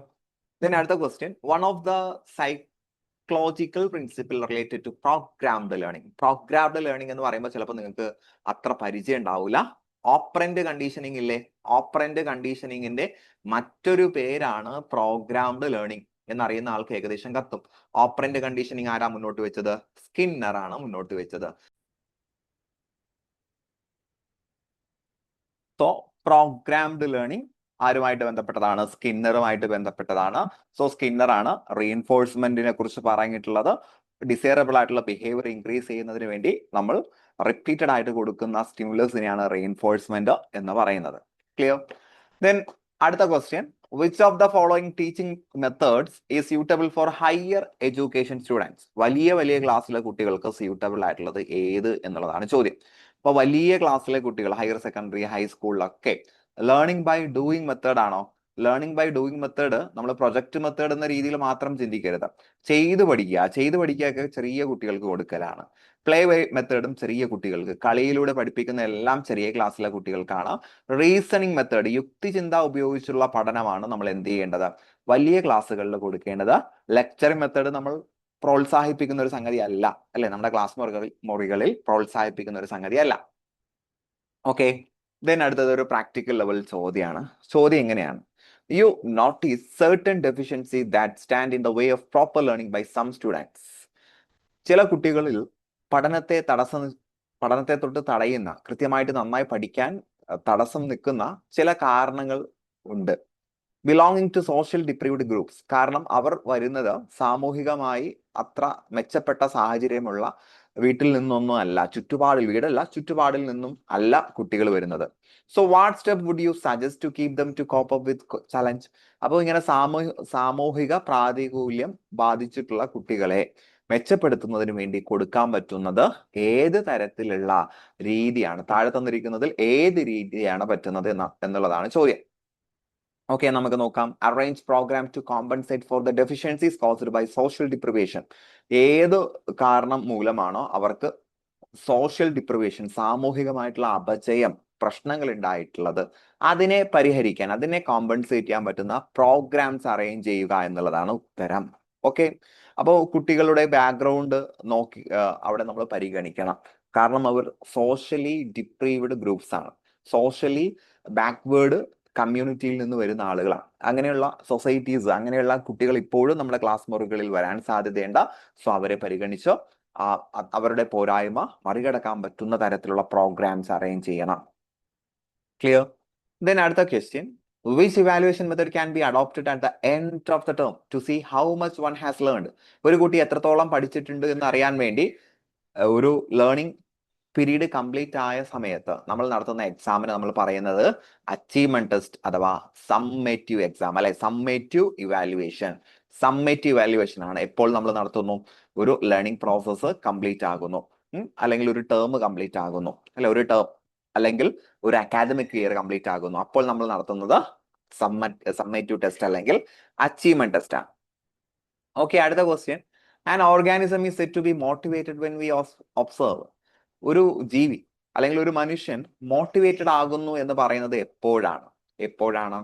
ദെൻ അടുത്ത question, one of the psychological principle related to programmed learning. Programmed learning എന്ന് പറയുമ്പോൾ ചിലപ്പോൾ നിങ്ങൾക്ക് അത്ര പരിചയം ഉണ്ടാവില്ല. ഓപ്പറന്റ് കണ്ടീഷനിങ് ഇല്ലേ? ഓപ്പറന്റ് കണ്ടീഷനിങ്ങിന്റെ മറ്റൊരു പേരാണ് പ്രോഗ്രാംഡ് ലേണിംഗ് എന്നറിയുന്ന ആൾക്ക് ഏകദേശം കത്തും. ഓപ്പറന്റ് കണ്ടീഷനിങ് ആരാ മുന്നോട്ട് വെച്ചത്? സ്കിന്നർ ആണ് മുന്നോട്ട് വെച്ചത്. സോ പ്രോഗ്രാംഡ് ലേണിംഗ് ആരുമായിട്ട് ബന്ധപ്പെട്ടതാണ്? സ്കിന്നറുമായിട്ട് ബന്ധപ്പെട്ടതാണ്. സോ സ്കിന്നർ ആണ് റീഇൻഫോഴ്സ്മെന്റിനെ കുറിച്ച് പറഞ്ഞിട്ടുള്ളത്. ഡിസൈറബിൾ ആയിട്ടുള്ള ബിഹേവിയർ ഇൻക്രീസ് ചെയ്യുന്നതിന് വേണ്ടി നമ്മൾ റിപ്പീറ്റഡ് ആയിട്ട് കൊടുക്കുന്ന സ്റ്റിമുലസിനെയാണ് റീഇൻഫോഴ്സ്മെന്റ് എന്ന് പറയുന്നത്. ക്ലിയർ? ദെൻ അടുത്ത question, which of the following teaching methods is suitable for higher education students? വലിയ ക്ലാസ്സിലെ കുട്ടികൾക്ക് സ്യൂട്ടബിൾ ആയിട്ടുള്ളത് ഏത് എന്നുള്ളതാണ് ചോദ്യം. അപ്പൊ വലിയ ക്ലാസ്സിലെ കുട്ടികൾ, ഹയർ സെക്കൻഡറി, ഹൈസ്കൂളിലൊക്കെ ലേണിംഗ് ബൈ ഡൂയിങ് മെത്തേഡ് ആണോ? ലേണിംഗ് ബൈ ഡൂയിങ് മെത്തേഡ് നമ്മൾ പ്രൊജക്ട് മെത്തേഡ് എന്ന രീതിയിൽ മാത്രം ചിന്തിക്കരുത്. ചെയ്ത് പഠിക്കുക ഒക്കെ ചെറിയ കുട്ടികൾക്ക് കൊടുക്കലാണ്. പ്ലേ വേ മെത്തേഡും ചെറിയ കുട്ടികൾക്ക്, കളിയിലൂടെ പഠിപ്പിക്കുന്ന എല്ലാം ചെറിയ ക്ലാസ്സിലെ കുട്ടികൾക്കാണ്. റീസണിങ് മെത്തേഡ്, യുക്തിചിന്ത ഉപയോഗിച്ചുള്ള പഠനമാണ് നമ്മൾ എന്ത് ചെയ്യേണ്ടത്? വലിയ ക്ലാസ്സുകളിൽ കൊടുക്കേണ്ടത്. ലെക്ചറിങ് മെത്തേഡ് നമ്മൾ പ്രോത്സാഹിപ്പിക്കുന്ന ഒരു സംഗതി അല്ല, അല്ലെ? നമ്മുടെ ക്ലാസ് മുറികളിൽ പ്രോത്സാഹിപ്പിക്കുന്ന ഒരു സംഗതി അല്ല. ഓക്കെ, ദെൻ അടുത്തത് ഒരു പ്രാക്ടിക്കൽ ലെവൽ ചോദ്യമാണ്. ചോദ്യം എങ്ങനെയാണ്? You notice certain deficiency that stand in the way of proper learning by some students. ചില കുട്ടികളിൽ പഠനത്തെ തൊട്ട് തടയുന്ന, കൃത്യമായിട്ട് നന്നായി പഠിക്കാൻ തടസ്സം നിൽക്കുന്ന ചില കാരണങ്ങൾ ഉണ്ട്. Belonging to social deprived groups. കാരണം അവർ വരുന്നത് സാമൂഹികമായി അത്ര മെച്ചപ്പെട്ട സാഹചര്യമുള്ള വീട്ടിൽ നിന്നൊന്നും അല്ല, ചുറ്റുപാടിൽ നിന്നും അല്ല കുട്ടികൾ വരുന്നത്. So what step would you suggest to keep them to cope up with challenge? അപ്പോൾ ഇങ്ങനെ സാമൂഹിക പ്രാതികൂല്യം ബാധിച്ചിട്ടുള്ള കുട്ടികളെ മെച്ചപ്പെടുത്തുന്നതിന് വേണ്ടി കൊടുക്കാൻ പറ്റുന്നത് ഏത് തരത്തിലുള്ള രീതിയാണ്? താഴെ തന്നിരിക്കുന്നതിൽ ഏത് രീതിയാണ് പറ്റുന്നത് എന്നുള്ളതാണ് ചോദ്യം. ഓക്കെ, നമുക്ക് നോക്കാം. Arrange programme to compensate for the deficiencies caused by social deprivation. ഏത് കാരണം മൂലമാണോ അവർക്ക് സോഷ്യൽ ഡിപ്രിവേഷൻ, സാമൂഹികമായിട്ടുള്ള അപചയം, പ്രശ്നങ്ങൾ ഉണ്ടായിട്ടുള്ളത്, അതിനെ പരിഹരിക്കാൻ, അതിനെ കോമ്പൻസേറ്റ് ചെയ്യാൻ പറ്റുന്ന പ്രോഗ്രാംസ് അറേഞ്ച് ചെയ്യുക എന്നുള്ളതാണ് ഉത്തരം. ഓക്കെ, അപ്പോൾ കുട്ടികളുടെ ബാക്ക്ഗ്രൗണ്ട് നോക്കി അവിടെ നമ്മൾ പരിഗണിക്കണം. കാരണം അവർ സോഷ്യലി ഡിപ്രീവ്ഡ് ഗ്രൂപ്പ്സ് ആണ്, സോഷ്യലി ബാക്ക്വേർഡ് കമ്മ്യൂണിറ്റിയിൽ നിന്ന് വരുന്ന ആളുകളാണ്. അങ്ങനെയുള്ള സൊസൈറ്റീസ്, അങ്ങനെയുള്ള കുട്ടികൾ ഇപ്പോഴും നമ്മുടെ ക്ലാസ് മുറികളിൽ വരാൻ സാധ്യതയുണ്ട്. സോ അവരെ പരിഗണിച്ച് അവരുടെ പോരായ്മ മറികടക്കാൻ പറ്റുന്ന തരത്തിലുള്ള പ്രോഗ്രാംസ് അറേഞ്ച് ചെയ്യണം. ക്ലിയർ? ദെൻ അടുത്ത question, which evaluation method can be adopted at the end of the term to see how much one has learned? ഒരു കുട്ടി എത്രത്തോളം പഠിച്ചിട്ടുണ്ട് എന്ന് അറിയാൻ വേണ്ടി ഒരു ലേണിംഗ് പീരീഡ് കംപ്ലീറ്റ് ആയ സമയത്ത് നമ്മൾ നടത്തുന്ന എക്സാമിന് നമ്മൾ പറയുന്നത് അച്ചീവ്മെന്റ് ടെസ്റ്റ് അഥവാ സമ്മേറ്റീവ് എക്സാം, അല്ലെ? സമ്മേറ്റീവ് ഇവാലുവേഷൻ ആണ് എപ്പോൾ നമ്മൾ നടത്തുന്നു? ഒരു ലേണിംഗ് പ്രോസസ്സ് കംപ്ലീറ്റ് ആകുന്നു, അല്ലെങ്കിൽ ഒരു ടേം കംപ്ലീറ്റ് ആകുന്നു, അല്ലെ? ഒരു ടേം അല്ലെങ്കിൽ ഒരു അക്കാദമിക് ഇയർ കംപ്ലീറ്റ് ആകുന്നു, അപ്പോൾ നമ്മൾ നടത്തുന്നത് സമ്മേറ്റീവ് ടെസ്റ്റ് അല്ലെങ്കിൽ അച്ചീവ്മെന്റ് ടെസ്റ്റ് ആണ്. ഓക്കെ, അടുത്ത question, an organism is set to be motivated when we observe. ഒരു ജീവി അല്ലെങ്കിൽ ഒരു മനുഷ്യൻ മോട്ടിവേറ്റഡ് ആകുന്നു എന്ന് പറയുന്നത് എപ്പോഴാണ്?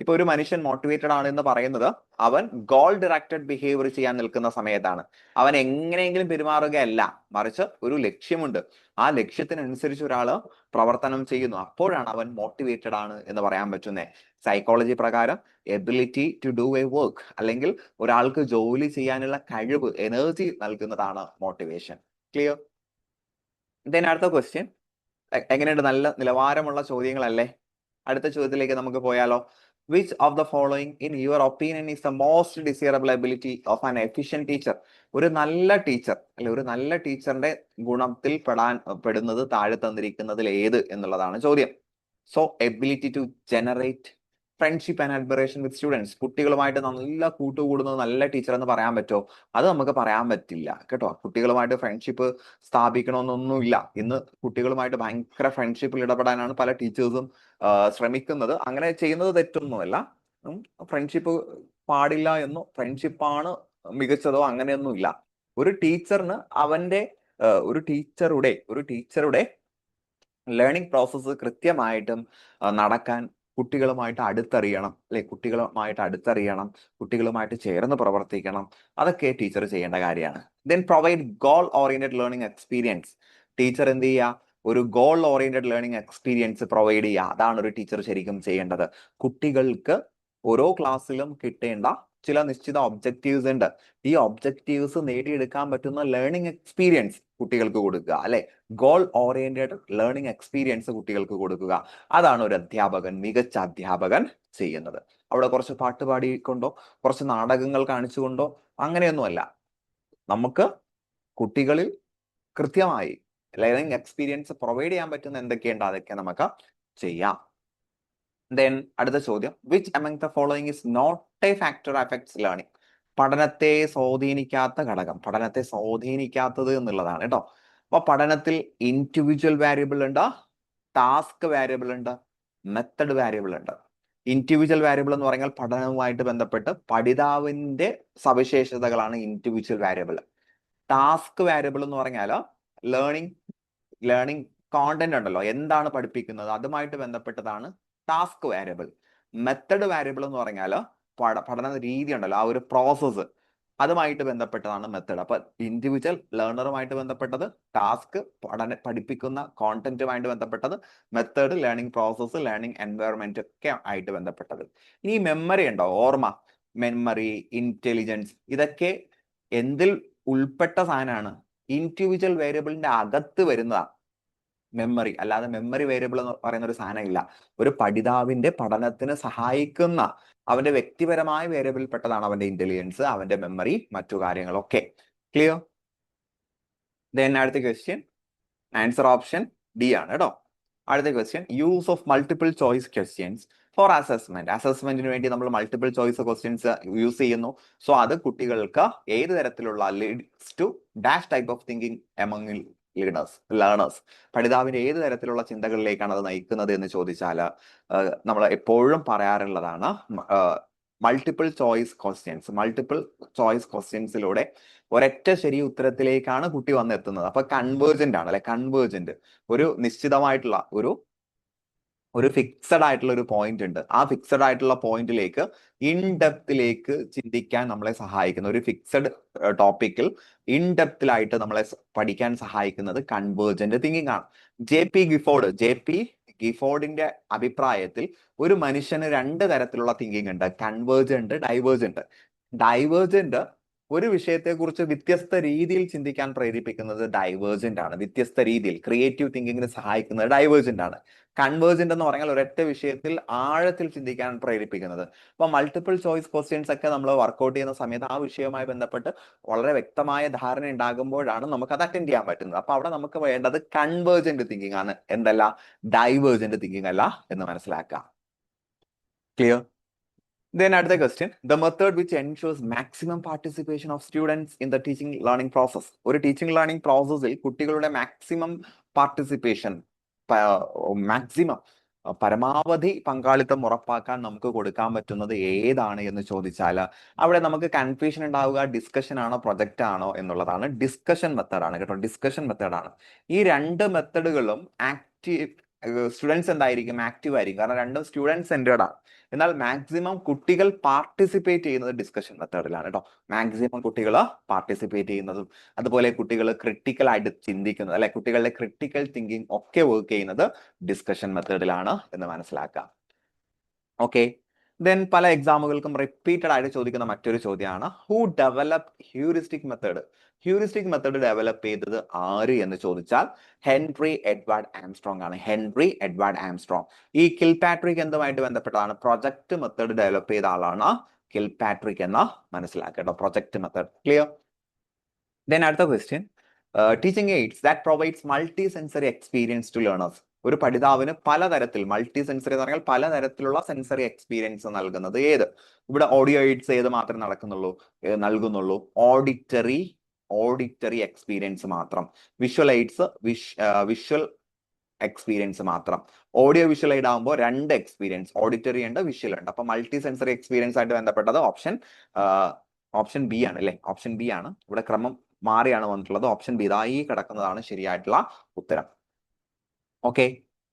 ഇപ്പൊ ഒരു മനുഷ്യൻ മോട്ടിവേറ്റഡ് ആണ് എന്ന് പറയുന്നത് അവൻ ഗോൾ ഡയറക്റ്റഡ് ബിഹേവിയർ ചെയ്യാൻ നിൽക്കുന്ന സമയത്താണ്. അവൻ എങ്ങനെയെങ്കിലും പെരുമാറുകയല്ല, മറിച്ച് ഒരു ലക്ഷ്യമുണ്ട്, ആ ലക്ഷ്യത്തിനനുസരിച്ച് ഒരാള് പ്രവർത്തനം ചെയ്യുന്നു, അപ്പോഴാണ് അവൻ മോട്ടിവേറ്റഡ് ആണ് എന്ന് പറയാൻ പറ്റുന്നത്. സൈക്കോളജി പ്രകാരം ability to do a work, അല്ലെങ്കിൽ ഒരാൾക്ക് ജോലി ചെയ്യാനുള്ള കഴിവ്, എനർജി നൽകുന്നതാണ് മോട്ടിവേഷൻ. ക്ലിയർ? ദെൻ അടുത്ത ക്വസ്റ്റ്യൻ എങ്ങനെയുണ്ട്? നല്ല നിലവാരമുള്ള ചോദ്യങ്ങളല്ലേ? അടുത്ത ചോദ്യത്തിലേക്ക് നമുക്ക് പോയാലോ? Which of the following in your opinion is the most desirable ability of an efficient teacher? ഒരു നല്ല ടീച്ചർ, അല്ലെ ഒരു നല്ല ടീച്ചറിന്റെ ഗുണത്തിൽ പെടുന്നത് താഴെ തന്നിരിക്കുന്നതിൽ ഏത് എന്നുള്ളതാണ് ചോദ്യം. So ability to generate friendship and admiration with students, കുട്ടികളുമായിട്ട് നല്ല കൂട്ടുകൂടുന്നത് നല്ല ടീച്ചർ എന്ന് പറയാൻ പറ്റുമോ? അത് നമുക്ക് പറയാൻ പറ്റില്ല കേട്ടോ. കുട്ടികളുമായിട്ട് ഫ്രണ്ട്ഷിപ്പ് സ്ഥാപിക്കണമെന്നൊന്നുമില്ല. ഇന്ന് കുട്ടികളുമായിട്ട് ഭയങ്കര ഫ്രണ്ട്ഷിപ്പിൽ ഇടപെടാനാണ് പല ടീച്ചേഴ്സും ശ്രമിക്കുന്നത്. അങ്ങനെ ചെയ്യുന്നത് തെറ്റൊന്നുമല്ല. ഫ്രണ്ട്ഷിപ്പ് പാടില്ല എന്നോ ഫ്രണ്ട്ഷിപ്പാണ് മികച്ചതോ അങ്ങനെയൊന്നുമില്ല. ഒരു ടീച്ചറിന് അവന്റെ ഒരു ടീച്ചറുടെ ലേണിംഗ് പ്രോസസ്സ് കൃത്യമായിട്ടും നടക്കാൻ കുട്ടികളുമായിട്ട് അടുത്തറിയണം, അല്ലെ? കുട്ടികളുമായിട്ട് ചേർന്ന് പ്രവർത്തിക്കണം. അതൊക്കെ ടീച്ചർ ചെയ്യേണ്ട കാര്യമാണ്. Then provide goal oriented learning experience. Teacher എന്ത് ചെയ്യുക? ഒരു goal oriented learning experience provide ചെയ്യുക. അതാണ് ഒരു ടീച്ചർ ശരിക്കും ചെയ്യേണ്ടത്. കുട്ടികൾക്ക് ഓരോ ക്ലാസ്സിലും കിട്ടേണ്ട ചില നിശ്ചിത ഒബ്ജക്റ്റീവ്സ് ഉണ്ട്. ഈ ഒബ്ജക്റ്റീവ്സ് നേടിയെടുക്കാൻ പറ്റുന്ന ലേണിംഗ് എക്സ്പീരിയൻസ് കുട്ടികൾക്ക് കൊടുക്കുക, അല്ലെ? ഗോൾ ഓറിയന്റഡ് ലേണിംഗ് എക്സ്പീരിയൻസ് കുട്ടികൾക്ക് കൊടുക്കുക. അതാണ് ഒരു മികച്ച അധ്യാപകൻ ചെയ്യുന്നത്. അവിടെ കുറച്ച് പാട്ട് പാടിക്കൊണ്ടോ കുറച്ച് നാടകങ്ങൾ കാണിച്ചുകൊണ്ടോ അങ്ങനെയൊന്നുമല്ല. നമുക്ക് കുട്ടികളിൽ കൃത്യമായി ലേണിംഗ് എക്സ്പീരിയൻസ് പ്രൊവൈഡ് ചെയ്യാൻ പറ്റുന്ന എന്തൊക്കെയുണ്ട് അതൊക്കെ നമുക്ക് ചെയ്യാം. ദെൻ അടുത്ത ചോദ്യം, which among the following is not a factor affects learning? പഠനത്തെ സ്വാധീനിക്കാത്ത ഘടകം, പഠനത്തെ സ്വാധീനിക്കാത്തത് എന്നുള്ളതാണ് കേട്ടോ. അപ്പൊ പഠനത്തിൽ ഇൻഡിവിജ്വൽ വേരിയബിൾ ഉണ്ട്, ടാസ്ക് വേരിയബിൾ ഉണ്ട്, മെത്തഡ് വേരിയബിൾ ഉണ്ട്. ഇൻഡിവിജ്വൽ വേരിയബിൾ എന്ന് പറഞ്ഞാൽ പഠനവുമായിട്ട് ബന്ധപ്പെട്ട് പഠിതാവിന്റെ സവിശേഷതകളാണ് ഇൻഡിവിജ്വൽ വേരിയബിൾ. ടാസ്ക് വേരിയബിൾ എന്ന് പറഞ്ഞാൽ ലേണിംഗ് കോണ്ടന്റ് ഉണ്ടല്ലോ, എന്താണ് പഠിപ്പിക്കുന്നത്, അതുമായിട്ട് ബന്ധപ്പെട്ടതാണ് ടാസ്ക് വേരിയബിൾ. മെത്തഡ് വേരിയബിൾ എന്ന് പറഞ്ഞാൽ പഠന രീതി ഉണ്ടല്ലോ, ആ ഒരു പ്രോസസ്സ്, അതുമായിട്ട് ബന്ധപ്പെട്ടതാണ് മെത്തഡ്. അപ്പൊ ഇൻഡിവിജ്വൽ ലേണറുമായിട്ട് ബന്ധപ്പെട്ടത്, ടാസ്ക് പഠിപ്പിക്കുന്ന കോണ്ടന്റുമായിട്ട് ബന്ധപ്പെട്ടത്, method learning process, learning environment ഒക്കെ ആയിട്ട് ബന്ധപ്പെട്ടത്. ഇനി മെമ്മറി ഉണ്ടോ? ഓർമ്മ, മെമ്മറി, ഇന്റലിജൻസ്, ഇതൊക്കെ എന്തിൽ ഉൾപ്പെട്ട സാധനമാണ്? ഇൻഡിവിജ്വൽ വേരിയബിളിന്റെ അകത്ത് വരുന്നതാണ് മെമ്മറി. അല്ലാതെ മെമ്മറി വേരിയബിൾ എന്ന് പറയുന്ന ഒരു സാധനം ഇല്ല. ഒരു പഠിതാവിന്റെ പഠനത്തിന് സഹായിക്കുന്ന അവന്റെ വ്യക്തിപരമായ വേരിയബിളിൽ പെട്ടതാണ് അവന്റെ ഇന്റലിജൻസ്, അവന്റെ മെമ്മറി, മറ്റു കാര്യങ്ങളൊക്കെ. ക്ലിയർ? ദെൻ അടുത്ത ക്വസ്റ്റ്യൻ, ആൻസർ ഓപ്ഷൻ ഡി ആണ് കേട്ടോ. അടുത്ത question, use of multiple choice questions for assessment. അസസ്മെന്റിന് വേണ്ടി നമ്മൾ മൾട്ടിപ്പിൾ ചോയ്സ് ക്വസ്റ്റ്യൻസ് യൂസ് ചെയ്യുന്നു. സോ അത് കുട്ടികൾക്ക് ഏത് തരത്തിലുള്ള leads to dash type of thinking among learners, പഠിതാവിന്റെ ഏത് തരത്തിലുള്ള ചിന്തകളിലേക്കാണ് അത് നയിക്കുന്നത് എന്ന് ചോദിച്ചാൽ നമ്മൾ എപ്പോഴും പറയാറുള്ളതാണ് മൾട്ടിപ്പിൾ ചോയ്സ് ക്വസ്റ്റ്യൻസിലൂടെ ഒരൊറ്റ ശരി ഉത്തരത്തിലേക്കാണ് കുട്ടി വന്നെത്തുന്നത്. അപ്പൊ കൺവേർജന്റ് ആണ്, അല്ലെ? കൺവേർജന്റ് ഒരു നിശ്ചിതമായിട്ടുള്ള ഒരു ഫിക്സഡ് ആയിട്ടുള്ള ഒരു പോയിന്റ് ഉണ്ട്. ആ ഫിക്സഡ് ആയിട്ടുള്ള പോയിന്റിലേക്ക് ഇൻഡെപ്തിലേക്ക് ചിന്തിക്കാൻ നമ്മളെ സഹായിക്കുന്ന ഒരു ഫിക്സഡ് ടോപ്പിക്കിൽ ഇൻഡെപ്തിലായിട്ട് നമ്മളെ പഠിക്കാൻ സഹായിക്കുന്നത് കൺവേർജന്റ് തിങ്കിങ് ആണ്. ജെ പി ഗിഫോർഡിന്റെ അഭിപ്രായത്തിൽ ഒരു മനുഷ്യന് രണ്ട് തരത്തിലുള്ള തിങ്കിങ് ഉണ്ട്, കൺവേർജന്റ്, ഡൈവേർജന്റ് ഒരു വിഷയത്തെക്കുറിച്ച് വ്യത്യസ്ത രീതിയിൽ ചിന്തിക്കാൻ പ്രേരിപ്പിക്കുന്നത് ഡൈവേർജന്റ് ആണ്. വ്യത്യസ്ത രീതിയിൽ ക്രിയേറ്റീവ് തിങ്കിങ്ങിന് സഹായിക്കുന്നത് ഡൈവേർജന്റ് ആണ്. കൺവേർജന്റ് എന്ന് പറഞ്ഞാൽ ഒരൊറ്റ വിഷയത്തിൽ ആഴത്തിൽ ചിന്തിക്കാൻ പ്രേരിപ്പിക്കുന്നത്. അപ്പൊ മൾട്ടിപ്പിൾ ചോയ്സ് ക്വസ്റ്റ്യൻസ് ഒക്കെ നമ്മൾ വർക്ക്ഔട്ട് ചെയ്യുന്ന സമയത്ത് ആ വിഷയവുമായി ബന്ധപ്പെട്ട് വളരെ വ്യക്തമായ ധാരണ ഉണ്ടാകുമ്പോഴാണ് നമുക്ക് അത് അറ്റൻഡ് ചെയ്യാൻ പറ്റുന്നത്. അപ്പൊ അവിടെ നമുക്ക് വേണ്ടത് കൺവേർജന്റ് തിങ്കിങ് ആണ്, എന്തല്ല ഡൈവേർജന്റ് തിങ്കിങ് അല്ല എന്ന് മനസ്സിലാക്കാം. ക്ലിയർ? Then അടുത്ത question, the method which ensures maximum participation of students in the teaching learning process. ഒരു ടീച്ചിങ് ലേണിംഗ് പ്രോസസ്സിൽ കുട്ടികളുടെ മാക്സിമം പാർട്ടിസിപ്പേഷൻ, പരമാവധി പങ്കാളിത്തം ഉറപ്പാക്കാൻ നമുക്ക് കൊടുക്കാൻ പറ്റുന്നത് ഏതാണ് എന്ന് ചോദിച്ചാൽ അവിടെ നമുക്ക് കൺഫ്യൂഷൻ ഉണ്ടാവുക, ഡിസ്കഷൻ ആണോ പ്രൊജക്റ്റ് ആണോ എന്നുള്ളതാണ്. ഡിസ്കഷൻ മെത്തേഡാണ് കേട്ടോ, ഡിസ്കഷൻ മെത്തേഡാണ്. ഈ രണ്ട് മെത്തഡുകളും സ്റ്റുഡൻസ് എന്തായിരിക്കും, ആക്റ്റീവ് ആയിരിക്കും, കാരണം രണ്ടും സ്റ്റുഡൻറ് സെന്റേർഡ് ആണ്. എന്നാൽ മാക്സിമം കുട്ടികൾ പാർട്ടിസിപ്പേറ്റ് ചെയ്യുന്നത് ഡിസ്കഷൻ മെത്തേഡിലാണ് കേട്ടോ. മാക്സിമം കുട്ടികൾ പാർട്ടിസിപ്പേറ്റ് ചെയ്യുന്നതും അതുപോലെ കുട്ടികൾ ക്രിട്ടിക്കൽ ആയിട്ട് ചിന്തിക്കുന്നത്, അല്ലെ, കുട്ടികളുടെ ക്രിട്ടിക്കൽ തിങ്കിങ് ഒക്കെ വർക്ക് ചെയ്യുന്നത് ഡിസ്കഷൻ മെത്തേഡിലാണ് എന്ന് മനസ്സിലാക്കാം. ഓക്കെ, ദെൻ പല എക്സാമുകൾക്കും റിപ്പീറ്റഡ് ആയിട്ട് ചോദിക്കുന്ന മറ്റൊരു ചോദ്യമാണ് who develop heuristic method. Heuristic method develop ചെയ്തത് ആര് എന്ന് ചോദിച്ചാൽ ഹെൻറി എഡ്വാർഡ് ആംസ്ട്രോങ് ആണ്. Henry Edward Armstrong. ഈ കിൽപാട്രിക് എന്തുമായിട്ട് ബന്ധപ്പെട്ടതാണ്? പ്രൊജക്ട് മെത്തേഡ് ഡെവലപ്പ് ചെയ്ത ആളാണ് കിൽപാട്രിക് എന്ന് മനസ്സിലാക്കുക. Project method clear. ദെൻ അടുത്ത question, teaching aids that provides multi sensory experience to learners. ഒരു പഠിതാവിന് പലതരത്തിൽ, മൾട്ടി സെൻസറി എന്ന് പറഞ്ഞാൽ പലതരത്തിലുള്ള സെൻസറി എക്സ്പീരിയൻസ് നൽകുന്നത് ഏത്? ഇവിടെ ഓഡിയോ എയ്ഡ്സ് ഏത് മാത്രമേ നൽകുന്നുള്ളൂ? ഓഡിറ്ററി എക്സ്പീരിയൻസ് മാത്രം. വിഷ്വൽ എയ്ഡ്സ് വിഷ്വൽ എക്സ്പീരിയൻസ് മാത്രം. ഓഡിയോ വിഷ്വൽ എയ്ഡ് ആകുമ്പോൾ 2 എക്സ്പീരിയൻസ്, ഓഡിറ്ററി ഉണ്ട്, വിഷ്വൽ ഉണ്ട്. അപ്പൊ മൾട്ടി സെൻസറി എക്സ്പീരിയൻസ് ആയിട്ട് ബന്ധപ്പെട്ടത് ഓപ്ഷൻ ബി ആണ്, അല്ലെ? ഓപ്ഷൻ ബി ആണ്. ഇവിടെ ക്രമം മാറിയാണ് വന്നിട്ടുള്ളത്. ഓപ്ഷൻ ബി ഇതായി കിടക്കുന്നതാണ് ശരിയായിട്ടുള്ള ഉത്തരം. ഓക്കെ,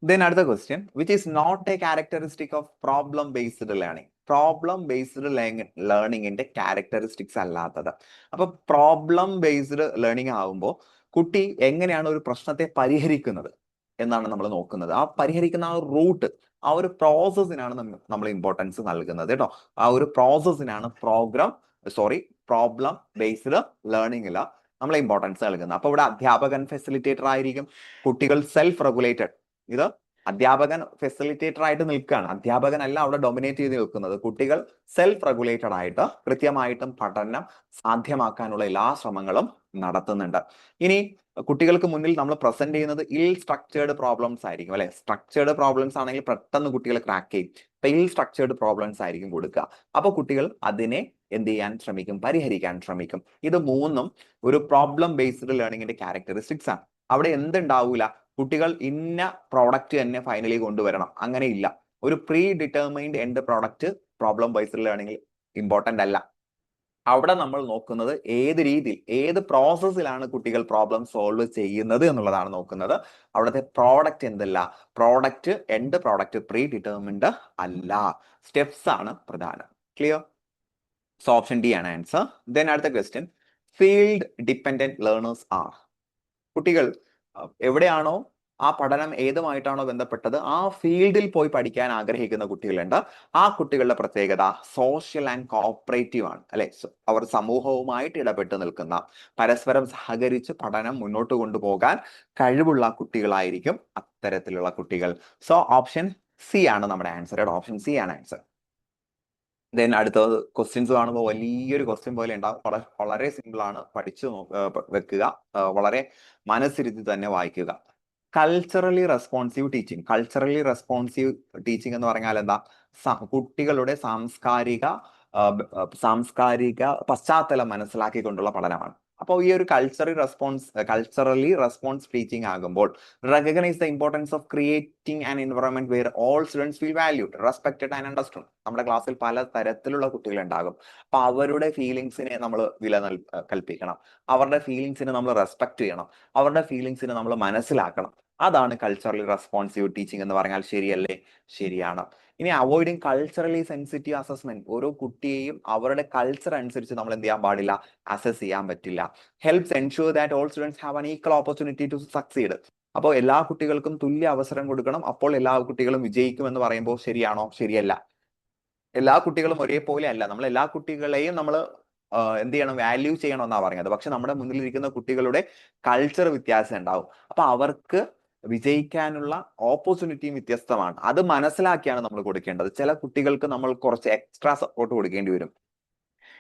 ദെൻ അടുത്ത question, which is not a characteristic of problem based learning. Problem based ലേണിംഗിന്റെ ക്യാരക്ടറിസ്റ്റിക്സ് അല്ലാത്തത്. അപ്പൊ പ്രോബ്ലം ബേസ്ഡ് ലേണിംഗ് ആകുമ്പോൾ കുട്ടി എങ്ങനെയാണ് ഒരു പ്രശ്നത്തെ പരിഹരിക്കുന്നത് എന്നാണ് നമ്മൾ നോക്കുന്നത്. ആ പരിഹരിക്കുന്ന ആ റൂട്ട്, ആ ഒരു പ്രോസസ്സിനാണ് നമ്മൾ ഇമ്പോർട്ടൻസ് നൽകുന്നത് കേട്ടോ. ആ ഒരു പ്രോസസ്സിനാണ് പ്രോബ്ലം ബേസ്ഡ് ലേണിംഗിൽ നമ്മൾ ഇമ്പോർട്ടൻസ് നൽകുന്നത്. അപ്പൊ ഇവിടെ അധ്യാപകൻ ഫെസിലിറ്റേറ്റർ ആയിരിക്കും, കുട്ടികൾ സെൽഫ് റെഗുലേറ്റഡ്. ഇത് അധ്യാപകൻ ഫെസിലിറ്റേറ്റർ ആയിട്ട് നിൽക്കുകയാണ്, അധ്യാപകനല്ല അവിടെ ഡൊമിനേറ്റ് ചെയ്ത് നിൽക്കുന്നത്. കുട്ടികൾ സെൽഫ് റെഗുലേറ്റഡ് ആയിട്ട് കൃത്യമായിട്ടും പഠനം സാധ്യമാക്കാനുള്ള എല്ലാ ശ്രമങ്ങളും നടത്തുന്നുണ്ട്. ഇനി കുട്ടികൾക്ക് മുന്നിൽ നമ്മൾ പ്രസന്റ് ചെയ്യുന്നത് ഇൽ സ്ട്രക്ചേർഡ് പ്രോബ്ലംസ് ആയിരിക്കും, അല്ലെ? സ്ട്രക്ചേർഡ് പ്രോബ്ലംസ് ആണെങ്കിൽ പെട്ടെന്ന് കുട്ടികൾ ക്രാക്ക് ചെയ്യും. അപ്പൊ ഇൽ സ്ട്രക്ചേർഡ് പ്രോബ്ലംസ് ആയിരിക്കും കൊടുക്കുക. അപ്പൊ കുട്ടികൾ അതിനെ എന്ത് ചെയ്യാൻ ശ്രമിക്കും? പരിഹരിക്കാൻ ശ്രമിക്കും. ഇത് മൂന്നും ഒരു പ്രോബ്ലം ബേസ്ഡ് ലേണിംഗിന്റെ ക്യാരക്ടറിസ്റ്റിക്സ് ആണ്. അവിടെ എന്തുണ്ടാവൂല, കുട്ടികൾ ഇന്ന പ്രോഡക്റ്റ് തന്നെ ഫൈനലി കൊണ്ടുവരണം, അങ്ങനെ ഇല്ല. ഒരു predetermined end product problem based ലേണിംഗിൽ ഇമ്പോർട്ടന്റ് അല്ല. അവിടെ നമ്മൾ നോക്കുന്നത് ഏത് രീതിയിൽ, ഏത് പ്രോസസ്സിലാണ് കുട്ടികൾ പ്രോബ്ലം സോൾവ് ചെയ്യുന്നത് എന്നുള്ളതാണ് നോക്കുന്നത്. അവിടുത്തെ പ്രോഡക്റ്റ് എന്തല്ല, എൻഡ് പ്രോഡക്റ്റ് പ്രീ ഡിറ്റർമിൻഡ് അല്ല, സ്റ്റെപ്സ് ആണ് പ്രധാനം. ക്ലിയർ? സോ ഓപ്ഷൻ ഡി ആണ് ആൻസർ. ദെൻ അടുത്ത question, field dependent learners R. കുട്ടികൾ എവിടെയാണോ ആ പഠനം ഏതുമായിട്ടാണോ ബന്ധപ്പെട്ടത് ആ ഫീൽഡിൽ പോയി പഠിക്കാൻ ആഗ്രഹിക്കുന്ന കുട്ടികളുണ്ട്. ആ കുട്ടികളുടെ പ്രത്യേകത സോഷ്യൽ ആൻഡ് കോഓപ്പറേറ്റീവ് ആണ്, അല്ലെ? അവർ സമൂഹവുമായിട്ട് ഇടപെട്ട് നിൽക്കുന്ന, പരസ്പരം സഹകരിച്ച് പഠനം മുന്നോട്ട് കൊണ്ടുപോകാൻ കഴിവുള്ള കുട്ടികളായിരിക്കും അത്തരത്തിലുള്ള കുട്ടികൾ. സോ ഓപ്ഷൻ സി ആണ് നമ്മുടെ ആൻസർ. ഓപ്ഷൻ സി ആണ് ആൻസർ. ദെൻ അടുത്തത് ക്വസ്റ്റ്യൻസ് കാണുമ്പോൾ വലിയൊരു ക്വസ്റ്റ്യൻ പോലെ ഉണ്ടാവും. വളരെ സിമ്പിൾ ആണ്, പഠിച്ചു വെക്കുക, വളരെ മനസ്സിരുത്തി തന്നെ വായിക്കുക. Culturally responsive teaching. Culturally responsive teaching എന്ന് പറഞ്ഞാൽ എന്താ? കുട്ടികളുടെ സാംസ്കാരിക പശ്ചാത്തലം മനസ്സിലാക്കിക്കൊണ്ടുള്ള പഠനമാണ്. അപ്പോൾ ഈ ഒരു കൾച്ചറലി റെസ്പോൺസ് ടീച്ചിങ് ആകുമ്പോൾ recognise the importance of creating an environment where all students feel valued, respected and understood. നമ്മുടെ ക്ലാസ്സിൽ പല തരത്തിലുള്ള കുട്ടികൾ ഉണ്ടാകും. അപ്പൊ അവരുടെ ഫീലിങ്സിനെ നമ്മൾ കൽപ്പിക്കണം, അവരുടെ ഫീലിങ്സിനെ നമ്മൾ റെസ്പെക്ട് ചെയ്യണം, അവരുടെ ഫീലിങ്സിനെ നമ്മൾ മനസ്സിലാക്കണം. അതാണ് കൾച്ചറലി റെസ്പോൺസീവ് ടീച്ചിങ് എന്ന് പറഞ്ഞാൽ. ശരിയല്ലേ? ശരിയാണ്. ഇനി അവോയ്ഡിങ് കൾച്ചറലി സെൻസിറ്റീവ് അസസ്മെന്റ്. ഓരോ കുട്ടിയെയും അവരുടെ കൾച്ചർ അനുസരിച്ച് നമ്മൾ എന്ത് ചെയ്യാൻ പാടില്ല? അസസ് ചെയ്യാൻ പറ്റില്ല. Helps ensure that all students have an equal opportunity to succeed. അപ്പോൾ എല്ലാ കുട്ടികൾക്കും തുല്യ അവസരം കൊടുക്കണം, അപ്പോൾ എല്ലാ കുട്ടികളും വിജയിക്കും എന്ന് പറയുമ്പോൾ ശരിയാണോ? ശരിയല്ല. എല്ലാ കുട്ടികളും ഒരേപോലെ അല്ല. നമ്മൾ എല്ലാ കുട്ടികളെയും നമ്മൾ എന്ത് ചെയ്യണം? വാല്യൂ ചെയ്യണം എന്നാണ് പറഞ്ഞത്. പക്ഷെ നമ്മുടെ മുന്നിലിരിക്കുന്ന കുട്ടികളുടെ കൾച്ചർ വ്യത്യാസം ഉണ്ടാവും. അപ്പൊ അവർക്ക് വിജയിക്കാനുള്ള ഓപ്പർച്യൂണിറ്റിയും വ്യത്യസ്തമാണ്. അത് മനസ്സിലാക്കിയാണ് നമ്മൾ കൊടുക്കേണ്ടത്. ചില കുട്ടികൾക്ക് നമ്മൾ കുറച്ച് എക്സ്ട്രാ സപ്പോർട്ട് കൊടുക്കേണ്ടി വരും.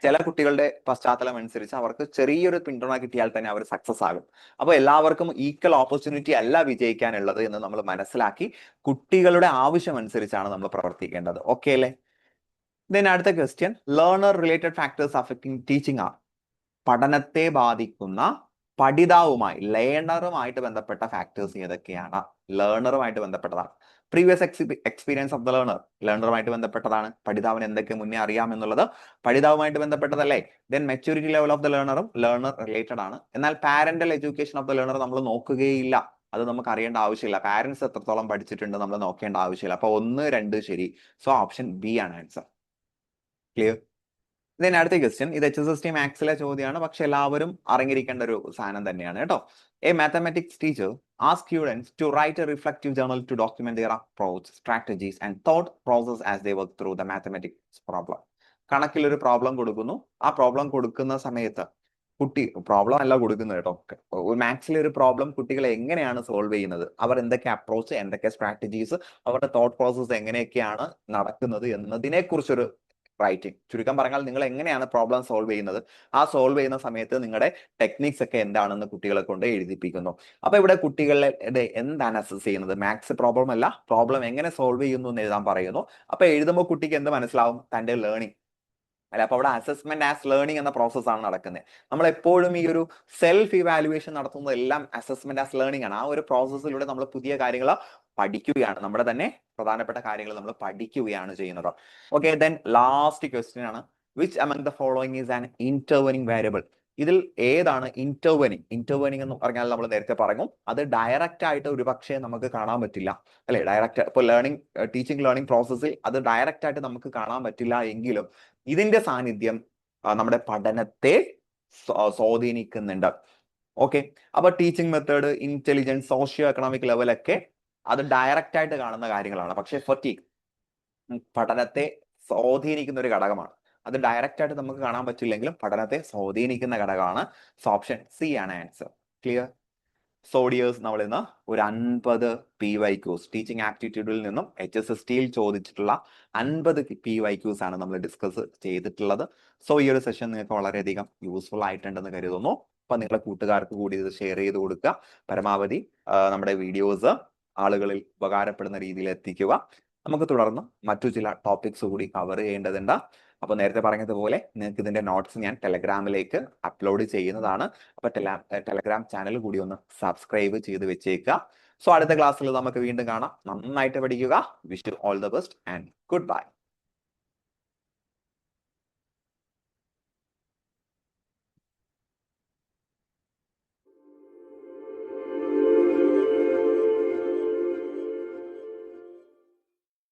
ചില കുട്ടികളുടെ പശ്ചാത്തലം അനുസരിച്ച് അവർക്ക് ചെറിയൊരു പിന്തുണ കിട്ടിയാൽ തന്നെ അവർ സക്സസ് ആകും. അപ്പോൾ എല്ലാവർക്കും ഈക്വൽ ഓപ്പർച്യൂണിറ്റി അല്ല വിജയിക്കാനുള്ളത് എന്ന് നമ്മൾ മനസ്സിലാക്കി കുട്ടികളുടെ ആവശ്യം അനുസരിച്ചാണ് നമ്മൾ പ്രവർത്തിക്കേണ്ടത്. ഓക്കെ അല്ലേ? ദെൻ അടുത്ത question, learner related factors affecting teaching are. പഠനത്തെ ബാധിക്കുന്ന പഠിതാവുമായി, ലേണറുമായിട്ട് ബന്ധപ്പെട്ട ഫാക്ടേഴ്സ് ഏതൊക്കെയാണ്? ലേണറുമായിട്ട് ബന്ധപ്പെട്ടതാണ്. പ്രീവിയസ് എക്സ്പീരിയൻസ് ഓഫ് ദ ലേണറുമായിട്ട് ബന്ധപ്പെട്ടതാണ്. പഠിതാവിന് എന്തൊക്കെ മുന്നേ അറിയാമെന്നുള്ളത് പഠിതാവുമായിട്ട് ബന്ധപ്പെട്ടതല്ലേ? Then maturity level of the learner related ആണ്. എന്നാൽ parental education of the learner നമ്മൾ നോക്കുകയില്ല. അത് നമുക്ക് അറിയേണ്ട ആവശ്യമില്ല. പാരന്റ്സ് എത്രത്തോളം പഠിച്ചിട്ടുണ്ട് നമ്മൾ നോക്കേണ്ട ആവശ്യമില്ല. അപ്പൊ 1, 2 ശരി. സോ ഓപ്ഷൻ ബി ആണ് ആൻസർ. ക്ലിയർ? ഇതിന് അടുത്ത ക്വസ്റ്റ്യൻ, ഇത് HSST മാത്സിലെ ചോദ്യമാണ്, പക്ഷെ എല്ലാവരും അറിഞ്ഞിരിക്കേണ്ട ഒരു സാധനം തന്നെയാണ് കേട്ടോ. A mathematics teacher ask students to write a reflective journal to document their approach, strategies and thought process as they work through the mathematics problem. കണക്കിൽ ഒരു പ്രോബ്ലം കൊടുക്കുന്നു. ആ പ്രോബ്ലം കൊടുക്കുന്ന സമയത്ത് കുട്ടി പ്രോബ്ലം അല്ല കൊടുക്കുന്നത് കേട്ടോ. മാത്സിലെ ഒരു പ്രോബ്ലം കുട്ടികൾ എങ്ങനെയാണ് സോൾവ് ചെയ്യുന്നത്, അവർ എന്തൊക്കെ അപ്രോച്ച്, എന്തൊക്കെ സ്ട്രാറ്റജീസ്, അവരുടെ തോട്ട് പ്രോസസ് എങ്ങനെയൊക്കെയാണ് നടക്കുന്നത് എന്നതിനെ കുറിച്ചൊരു റൈറ്റിംഗ്. ചുരുക്കം പറഞ്ഞാൽ നിങ്ങൾ എങ്ങനെയാണ് പ്രോബ്ലം സോൾവ് ചെയ്യുന്നത്, ആ സോൾവ് ചെയ്യുന്ന സമയത്ത് നിങ്ങളുടെ ടെക്നിക്സ് ഒക്കെ എന്താണെന്ന് കുട്ടികളെ കൊണ്ട് എഴുതിപ്പിക്കുന്നു. അപ്പൊ ഇവിടെ കുട്ടികളുടെ എന്താണ് അസസ് ചെയ്യുന്നത്, മാത്സ് പ്രോബ്ലം അല്ല, പ്രോബ്ലം എങ്ങനെ സോൾവ് ചെയ്യുന്നു എന്ന് എഴുതാൻ പറയുന്നു. അപ്പൊ എഴുതുമ്പോൾ കുട്ടിക്ക് എന്ത് മനസ്സിലാവും, തന്റെ ലേണിംഗ് അല്ല. അപ്പൊ അവിടെ അസസ്മെന്റ് ആസ് ലേണിംഗ് എന്ന പ്രോസസ് ആണ് നടക്കുന്നത്. നമ്മൾ എപ്പോഴും ഈ ഒരു സെൽഫ് ഇവാലുവേഷൻ നടത്തുന്നത് എല്ലാം അസസ്മെന്റ് ആസ് ലേണിംഗ് ആണ്. ആ ഒരു പ്രോസസ്സിലൂടെ നമ്മൾ പുതിയ കാര്യങ്ങൾ പഠിക്കുകയാണ്, നമ്മുടെ തന്നെ പ്രധാനപ്പെട്ട കാര്യങ്ങൾ നമ്മൾ പഠിക്കുകയാണ് ചെയ്യുന്നത്. ഓക്കെ, ദെൻ ലാസ്റ്റ് ക്വസ്റ്റ്യൻ ആണ്, which among the following is an intervening variable. ഇതിൽ ഏതാണ് ഇന്റർവെനിങ്? ഇന്റർവെനിങ് എന്ന് പറഞ്ഞാൽ നമ്മൾ നേരത്തെ പറഞ്ഞു, അത് ഡയറക്റ്റ് ആയിട്ട് ഒരു പക്ഷേ നമുക്ക് കാണാൻ പറ്റില്ല അല്ലെ. ഡയറക്റ്റ് ഇപ്പോൾ ടീച്ചിങ് ലേണിംഗ് പ്രോസസ്സിൽ അത് ഡയറക്റ്റ് ആയിട്ട് നമുക്ക് കാണാൻ പറ്റില്ല എങ്കിലും ഇതിന്റെ സാന്നിധ്യം നമ്മുടെ പഠനത്തെ സ്വാധീനിക്കുന്നുണ്ട്. ഓക്കെ, അപ്പൊ teaching method, intelligence, socio economic ലെവലൊക്കെ അത് ഡയറക്റ്റ് ആയിട്ട് കാണുന്ന കാര്യങ്ങളാണ്. പക്ഷെ ഫറ്റീഗ് പഠനത്തെ സ്വാധീനിക്കുന്ന ഒരു ഘടകമാണ്. അത് ഡയറക്റ്റ് ആയിട്ട് നമുക്ക് കാണാൻ പറ്റില്ലെങ്കിലും പഠനത്തെ സ്വാധീനിക്കുന്ന ഘടകമാണ്. സോ ഓപ്ഷൻ സി ആണ് ആൻസർ. ക്ലിയർ? സോഡിയേഴ്സ് നമ്മൾ ഇന്ന് ഒരു 50 PYQs ടീച്ചിങ് ആപ്റ്റിറ്റ്യൂഡിൽ നിന്നും HSSTയിൽ ചോദിച്ചിട്ടുള്ള 50 PYQs ആണ് നമ്മൾ ഡിസ്കസ് ചെയ്തിട്ടുള്ളത്. സോ ഈ ഒരു സെഷൻ നിങ്ങൾക്ക് വളരെയധികം യൂസ്ഫുൾ ആയിട്ടുണ്ടെന്ന് കരുതുന്നു. അപ്പൊ നിങ്ങളുടെ കൂട്ടുകാർക്ക് കൂടി ഇത് ഷെയർ ചെയ്ത് കൊടുക്കുക. പരമാവധി നമ്മുടെ വീഡിയോസ് ആളുകളിൽ ഉപകാരപ്പെടുന്ന രീതിയിൽ എത്തിക്കുക. നമുക്ക് തുടർന്ന് മറ്റു ചില ടോപ്പിക്സ് കൂടി കവർ ചെയ്യേണ്ടതുണ്ട്. അപ്പൊ നേരത്തെ പറഞ്ഞതുപോലെ നിങ്ങൾക്ക് ഇതിന്റെ നോട്ട്സ് ഞാൻ ടെലഗ്രാമിലേക്ക് അപ്ലോഡ് ചെയ്യുന്നതാണ്. അപ്പൊ ടെലഗ്രാം ചാനൽ കൂടി ഒന്ന് സബ്സ്ക്രൈബ് ചെയ്ത് വെച്ചേക്കുക. സോ അടുത്ത ക്ലാസ്സിൽ നമുക്ക് വീണ്ടും കാണാം. നന്നായിട്ട് പഠിക്കുക. Wish you all the best and good bye.